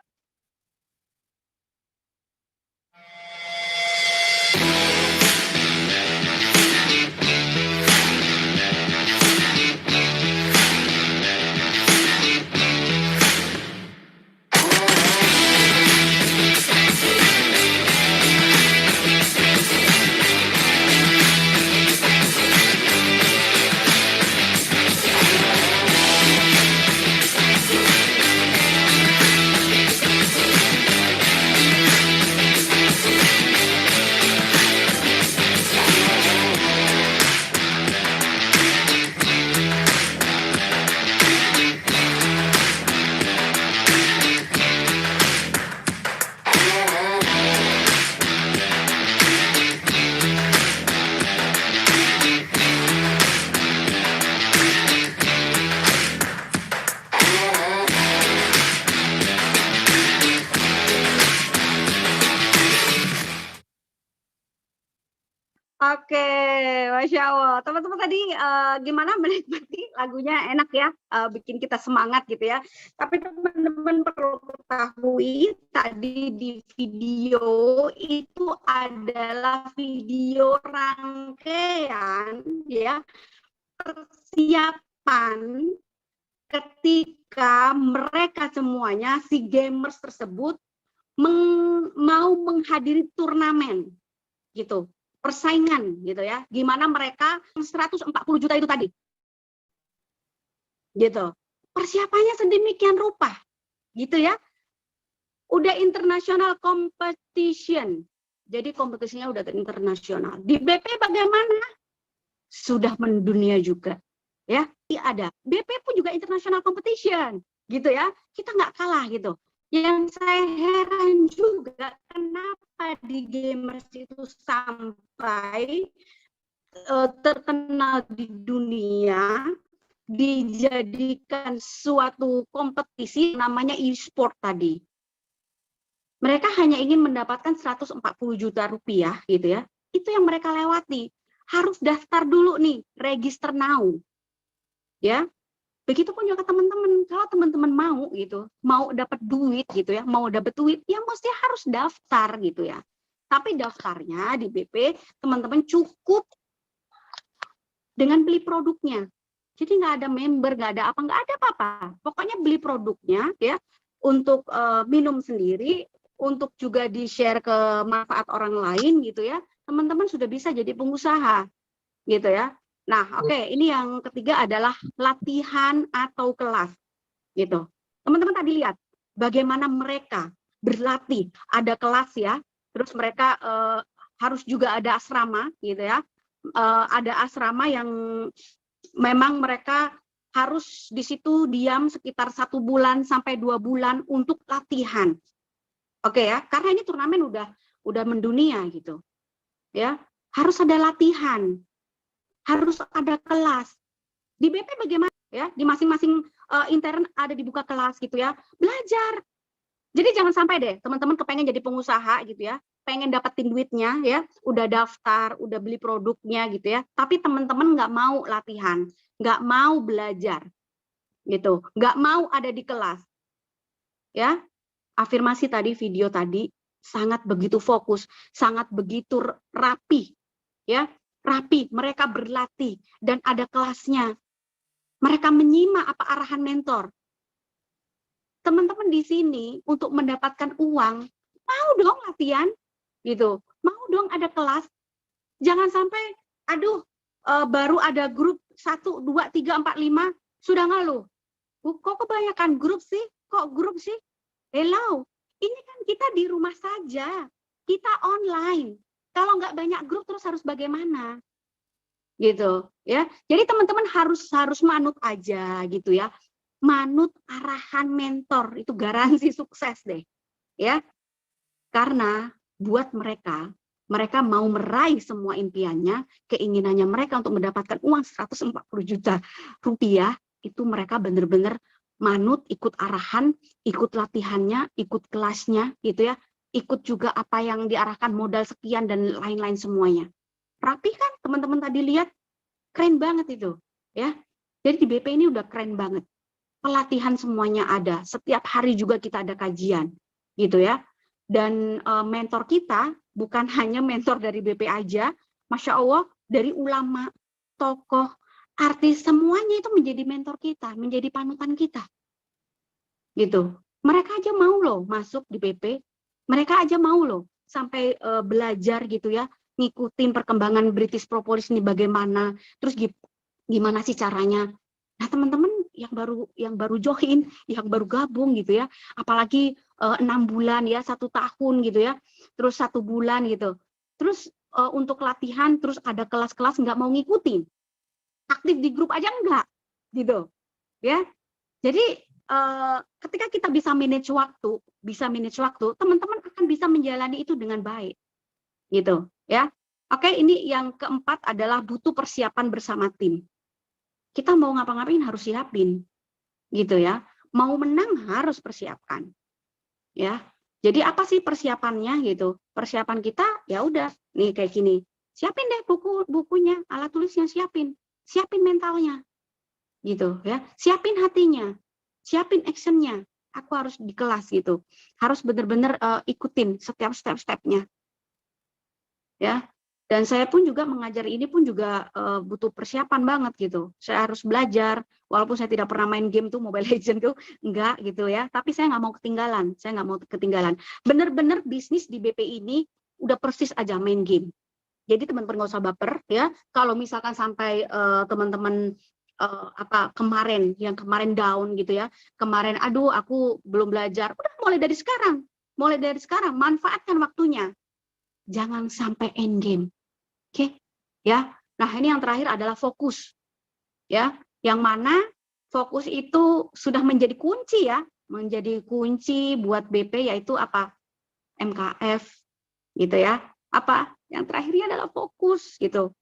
Oke, Masya Allah. Teman-teman tadi gimana menikmati lagunya, enak ya, bikin kita semangat gitu ya. Tapi teman-teman perlu ketahui tadi di video itu adalah video rangkaian ya, persiapan ketika mereka semuanya, si gamers tersebut mau menghadiri turnamen gitu. Persaingan gitu ya, gimana mereka 140 juta itu tadi gitu, persiapannya sedemikian rupa gitu ya, udah international competition, jadi kompetisinya udah internasional. Di BP bagaimana? Sudah mendunia juga ya, ada BP pun juga international competition gitu ya, kita nggak kalah gitu. Yang saya heran juga, kenapa di gamers itu sampai terkenal di dunia, dijadikan suatu kompetisi namanya e-sport tadi. Mereka hanya ingin mendapatkan 140 juta rupiah gitu ya. Itu yang mereka lewati. Harus daftar dulu nih, register now. Ya. Begitupun juga teman-teman, kalau teman-teman mau gitu, mau dapat duit gitu ya, ya mesti harus daftar gitu ya. Tapi daftarnya di BP, teman-teman cukup dengan beli produknya. Jadi nggak ada member, nggak ada apa-apa. Pokoknya beli produknya ya, untuk minum sendiri, untuk juga di-share ke manfaat orang lain gitu ya. Teman-teman sudah bisa jadi pengusaha gitu ya. Nah, oke, ini yang ketiga adalah latihan atau kelas, gitu. Teman-teman tadi lihat bagaimana mereka berlatih, ada kelas ya, terus mereka harus juga ada asrama, gitu ya. Ada asrama yang memang mereka harus di situ diam sekitar 1 bulan sampai 2 bulan untuk latihan. Oke ya, karena ini turnamen udah mendunia gitu. Ya, harus ada latihan, harus ada kelas. Di BP bagaimana ya? Di masing-masing intern ada dibuka kelas gitu ya. Belajar. Jadi jangan sampai deh teman-teman kepengen jadi pengusaha gitu ya, pengen dapetin duitnya ya, udah daftar, udah beli produknya gitu ya, tapi teman-teman nggak mau latihan, nggak mau belajar gitu, nggak mau ada di kelas ya. Afirmasi tadi, video tadi sangat begitu fokus, sangat begitu rapi ya, rapi. Mereka berlatih dan ada kelasnya. Mereka menyimak apa arahan mentor. Teman-teman di sini untuk mendapatkan uang, mau dong latihan, gitu. Mau dong ada kelas. Jangan sampai, aduh, baru ada grup 1, 2, 3, 4, 5, sudah ngeluh. Kok kebanyakan grup sih? Kok grup sih? Hello, ini kan kita di rumah saja. Kita online. Kalau nggak banyak grup terus harus bagaimana? Gitu ya. Jadi teman-teman harus manut aja gitu ya. Manut arahan mentor, itu garansi sukses deh. Ya. Karena buat mereka mau meraih semua impiannya, keinginannya mereka untuk mendapatkan uang 140 juta rupiah, itu mereka benar-benar manut, ikut arahan, ikut latihannya, ikut kelasnya gitu ya. Ikut juga apa yang diarahkan, modal sekian dan lain-lain semuanya. Rapi kan teman-teman tadi lihat? Keren banget itu, ya. Jadi di BP ini udah keren banget. Pelatihan semuanya ada. Setiap hari juga kita ada kajian, gitu ya. Dan mentor kita bukan hanya mentor dari BP aja, Masya Allah, dari ulama, tokoh, artis, semuanya itu menjadi mentor kita, menjadi panutan kita. Gitu. Mereka aja mau loh masuk di BP, mereka aja mau loh sampai belajar gitu ya, ngikutin perkembangan British Propolis ini bagaimana, terus gimana sih caranya. Nah teman-teman yang baru join, yang baru gabung gitu ya, apalagi 6 bulan ya, 1 tahun gitu ya, terus 1 bulan gitu, terus untuk latihan, terus ada kelas-kelas nggak mau ngikutin, aktif di grup aja enggak gitu ya. Jadi ketika kita bisa manage waktu, teman-teman akan bisa menjalani itu dengan baik gitu ya. Oke, ini yang keempat adalah butuh persiapan bersama tim. Kita mau ngapa-ngapain harus siapin gitu ya. Mau menang harus persiapkan ya. Jadi apa sih persiapannya gitu? Persiapan kita ya udah nih kayak gini. Siapin deh bukunya, alat tulisnya siapin mentalnya gitu ya. Siapin hatinya, siapin actionnya. Aku harus di kelas gitu. Harus benar-benar ikutin setiap step-stepnya. Ya. Dan saya pun juga mengajar ini pun juga butuh persiapan banget gitu. Saya harus belajar, walaupun saya tidak pernah main game tuh, Mobile Legends tuh, enggak gitu ya. Tapi saya nggak mau ketinggalan. Bener-bener bisnis di BP ini udah persis aja main game. Jadi teman-teman nggak usah baper ya. Kalau misalkan sampai teman-teman kemarin down gitu ya. Kemarin aduh aku belum belajar. Udah mulai dari sekarang manfaatkan waktunya. Jangan sampai end game. Oke, ya. Nah, ini yang terakhir adalah fokus. Ya, yang mana fokus itu sudah menjadi kunci ya, menjadi kunci buat BP yaitu apa? MKF gitu ya. Apa? Yang terakhirnya adalah fokus gitu.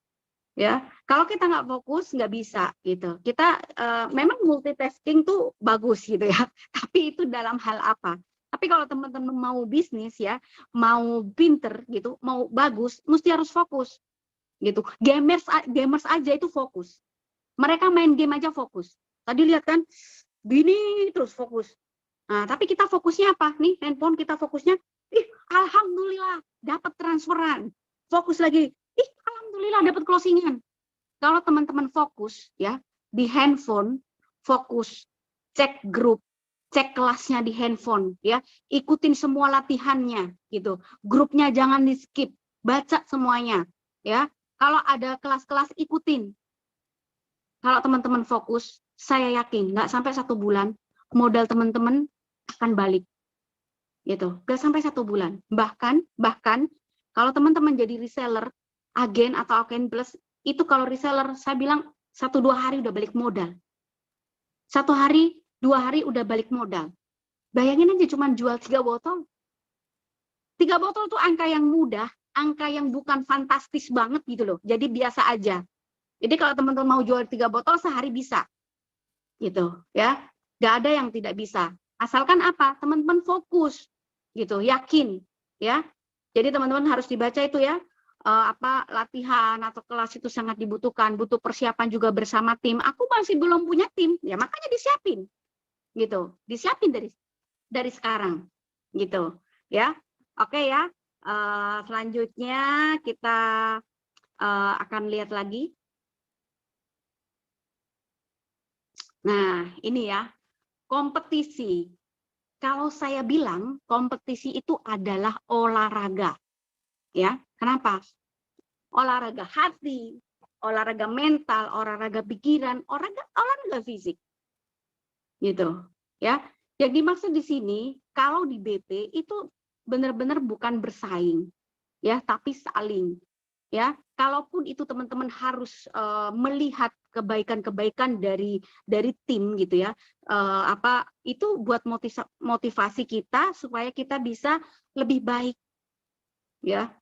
Ya, kalau kita nggak fokus nggak bisa gitu. Kita memang multitasking tuh bagus gitu ya. Tapi itu dalam hal apa? Tapi kalau teman-teman mau bisnis ya, mau pinter gitu, mau bagus, mesti harus fokus. Gitu. Gamers aja itu fokus. Mereka main game aja fokus. Tadi lihat kan, gini terus fokus. Nah, tapi kita fokusnya apa? Nih, handphone kita fokusnya, alhamdulillah dapat transferan. Fokus lagi, alhamdulillah dapat closingan. Kalau teman-teman fokus ya di handphone, fokus, cek grup, cek kelasnya di handphone ya, ikutin semua latihannya gitu. Grupnya jangan di-skip, baca semuanya ya. Kalau ada kelas-kelas ikutin. Kalau teman-teman fokus, saya yakin nggak sampai 1 bulan modal teman-teman akan balik. Gitu. Nggak sampai 1 bulan. Bahkan kalau teman-teman jadi reseller, agen atau agen plus, itu kalau reseller saya bilang 1-2 hari udah balik modal. 1 hari, 2 hari udah balik modal. Bayangin aja cuma jual 3 botol. 3 botol tuh angka yang mudah, angka yang bukan fantastis banget gitu loh. Jadi biasa aja. Jadi kalau teman-teman mau jual 3 botol sehari bisa. Gitu ya. Nggak ada yang tidak bisa. Asalkan apa? Teman-teman fokus gitu, yakin ya. Jadi teman-teman harus dibaca itu ya. Latihan atau kelas itu sangat dibutuhkan, butuh persiapan juga bersama tim. Aku masih belum punya tim, ya makanya disiapin. Gitu. Disiapin dari sekarang. Gitu ya. Oke ya. Selanjutnya kita akan lihat lagi. Nah, ini ya, kompetisi. Kalau saya bilang kompetisi itu adalah olahraga. Ya, kenapa? Olahraga hati, olahraga mental, olahraga pikiran, olahraga fisik. Gitu, ya. Yang dimaksud di sini kalau di BP itu benar-benar bukan bersaing, ya, tapi saling. Ya, kalaupun itu teman-teman harus melihat kebaikan-kebaikan dari tim gitu ya, itu buat motivasi kita supaya kita bisa lebih baik, ya.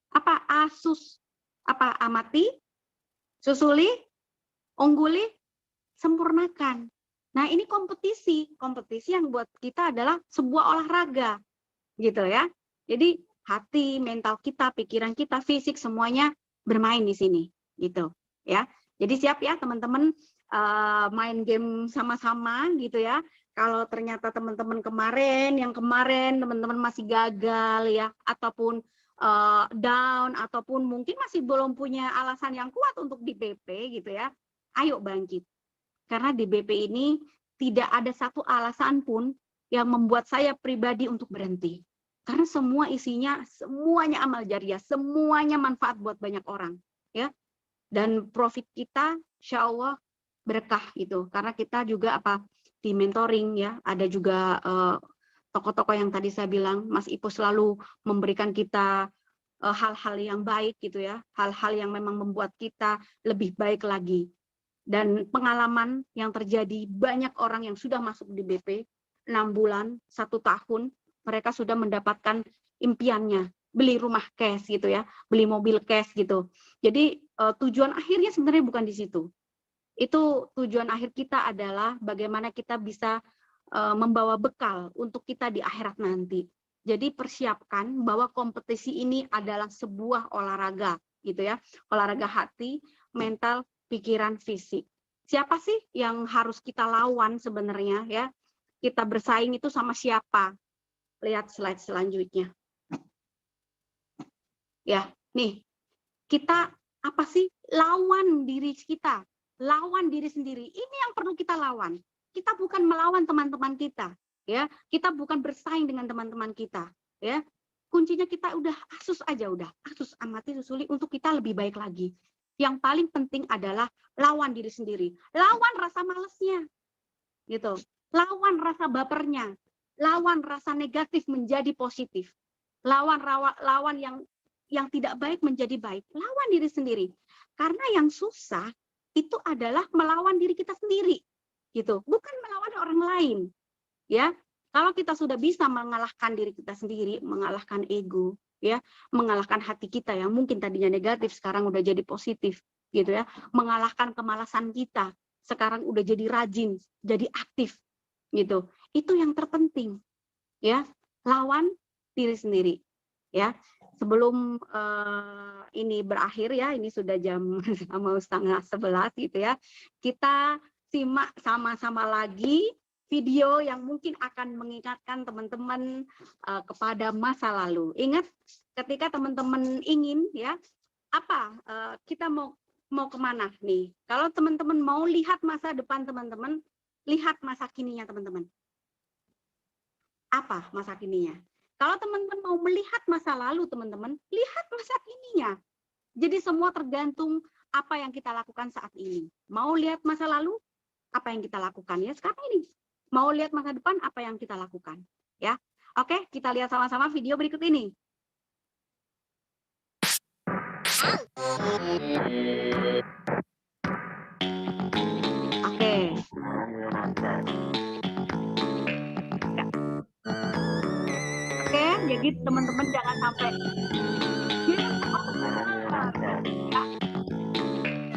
Amati, susuli, ungguli, sempurnakan. Nah ini kompetisi yang buat kita adalah sebuah olahraga, gitu ya. Jadi hati, mental kita, pikiran kita, fisik semuanya bermain di sini, gitu ya. Jadi siap ya teman-teman main game sama-sama gitu ya. Kalau ternyata teman-teman kemarin teman-teman masih gagal ya, ataupun down, ataupun mungkin masih belum punya alasan yang kuat untuk di BP gitu ya. Ayo bangkit. Karena di BP ini tidak ada satu alasan pun yang membuat saya pribadi untuk berhenti. Karena semua isinya, semuanya amal jariah, semuanya manfaat buat banyak orang, ya. Dan profit kita, insya Allah berkah gitu. Karena kita juga di mentoring ya, ada juga tokoh-tokoh yang tadi saya bilang, Mas Ipo selalu memberikan kita hal-hal yang baik gitu ya, hal-hal yang memang membuat kita lebih baik lagi. Dan pengalaman yang terjadi, banyak orang yang sudah masuk di BP 6 bulan, 1 tahun, mereka sudah mendapatkan impiannya, beli rumah cash gitu ya, beli mobil cash gitu. Jadi tujuan akhirnya sebenarnya bukan di situ. Itu tujuan akhir kita adalah bagaimana kita bisa membawa bekal untuk kita di akhirat nanti. Jadi persiapkan bahwa kompetisi ini adalah sebuah olahraga gitu ya, olahraga hati, mental, pikiran, fisik. Siapa sih yang harus kita lawan sebenarnya ya? Kita bersaing itu sama siapa? Lihat slide selanjutnya. Ya, nih. Kita apa sih? Lawan diri kita. Lawan diri sendiri. Ini yang perlu kita lawan. Kita bukan melawan teman-teman kita, ya. Kita bukan bersaing dengan teman-teman kita, ya. Kuncinya kita udah asus amati susuli untuk kita lebih baik lagi. Yang paling penting adalah lawan diri sendiri. Lawan rasa malesnya. Gitu. Lawan rasa bapernya. Lawan rasa negatif menjadi positif. Lawan yang tidak baik menjadi baik. Lawan diri sendiri. Karena yang susah itu adalah melawan diri kita sendiri. Gitu. Bukan melawan orang lain. Ya. Kalau kita sudah bisa mengalahkan diri kita sendiri, mengalahkan ego, ya, mengalahkan hati kita yang mungkin tadinya negatif sekarang udah jadi positif, gitu ya. Mengalahkan kemalasan kita, sekarang udah jadi rajin, jadi aktif, gitu. Itu yang terpenting, ya. Lawan diri sendiri, ya. Sebelum ini berakhir ya, ini sudah jam mau 10:30 gitu ya. Kita simak sama-sama lagi video yang mungkin akan mengingatkan teman-teman kepada masa lalu. Ingat ketika teman-teman ingin ya, kita mau kemana nih? Kalau teman-teman mau lihat masa depan teman-teman, lihat masa kininya teman-teman. Apa masa kininya? Kalau teman-teman mau melihat masa lalu teman-teman, lihat masa kininya. Jadi semua tergantung apa yang kita lakukan saat ini. Mau lihat masa lalu, apa yang kita lakukan ya sekarang ini. Mau lihat masa depan, apa yang kita lakukan. Ya, oke, kita lihat sama-sama video berikut ini. Oke. target teman-teman jangan sampai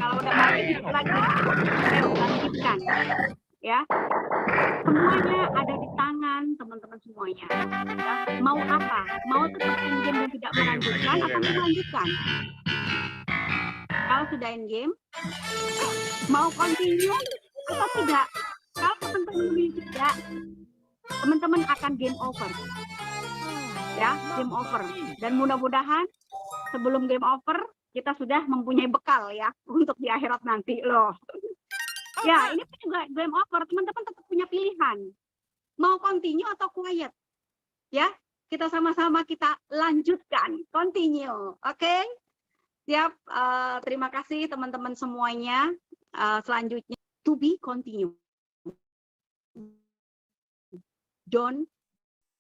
kalau udah mati hidup lagi, saya bangkitkan ya. Semuanya ada di tangan teman-teman semuanya ya. Mau apa? Mau tetap endgame dan tidak melanjutkan atau melanjutkan? Kalau sudah endgame, mau continue atau tidak? Kalau teman-teman memilih tidak, teman-teman akan game over ya, game over. Dan mudah-mudahan sebelum game over kita sudah mempunyai bekal ya untuk di akhirat nanti loh. Ya, ini juga game over, teman-teman tetap punya pilihan. Mau continue atau quiet? Ya, kita sama-sama kita lanjutkan, continue. Oke? Siap, terima kasih teman-teman semuanya. Selanjutnya, to be continue. Don't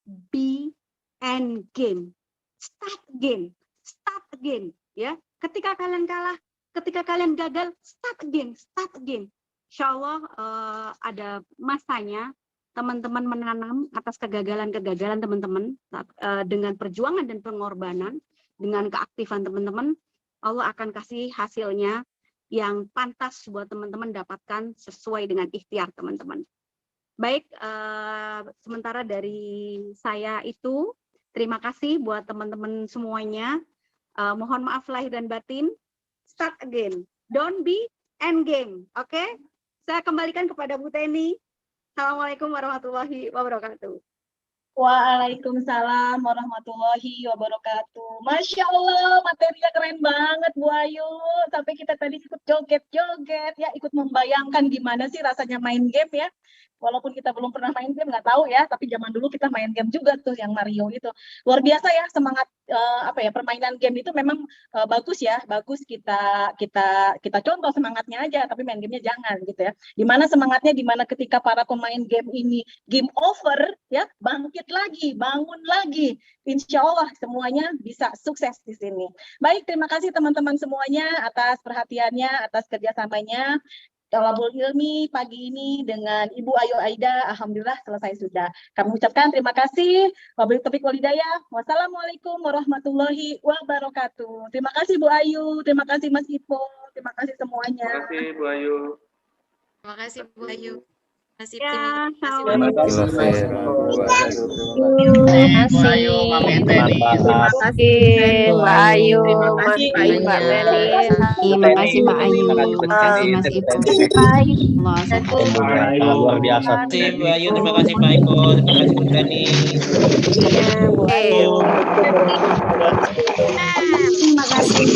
be end game. Start game. Start again. Ya, ketika kalian kalah, ketika kalian gagal, start again. Start again. Insya Allah ada masanya teman-teman menanam atas kegagalan-kegagalan teman-teman dengan perjuangan dan pengorbanan, dengan keaktifan teman-teman, Allah akan kasih hasilnya yang pantas buat teman-teman dapatkan sesuai dengan ikhtiar teman-teman. Baik, sementara dari saya itu, terima kasih buat teman-teman semuanya. Mohon maaf lahir dan batin. Start again. Don't be end game. Oke? Saya kembalikan kepada Bu Teni. Assalamualaikum warahmatullahi wabarakatuh. Waalaikumsalam warahmatullahi wabarakatuh. Masya Allah, materinya keren banget Bu Ayu. Sampai kita tadi ikut joget-joget ya, ikut membayangkan gimana sih rasanya main game ya. Walaupun kita belum pernah main game, nggak tahu ya, tapi zaman dulu kita main game juga tuh yang Mario itu. Luar biasa ya, semangat permainan game itu memang bagus ya, bagus kita contoh semangatnya aja, tapi main gamenya jangan gitu ya. Dimana semangatnya, dimana ketika para pemain game ini game over ya, bangkit lagi, bangun lagi. Insya Allah semuanya bisa sukses di sini. Baik, terima kasih teman-teman semuanya atas perhatiannya, atas kerjasamanya. Tolabul Ilmi pagi ini dengan Ibu Ayu Aida, alhamdulillah selesai sudah. Kami ucapkan terima kasih. Wabillahi taufiq wal hidayah. Wassalamualaikum warahmatullahi wabarakatuh. Terima kasih Bu Ayu, terima kasih Mas Ipo, terima kasih semuanya. Terima kasih Bu Ayu. Terima kasih Bu Ayu. Terima kasih. Ya, Terima kasih Bu Ayu. Bu Ayu, Mami Teni. Terima kasih Mbak Ayu, Mas Bayu, Mbak Beni. Terima kasih Mbak Ayu, terima kasih Mas Ibu. Luar biasa. Terima kasih Bu Ayu, terima kasih Pak Iko, terima kasih Bu Teni. Bu Ayu. Terima kasih.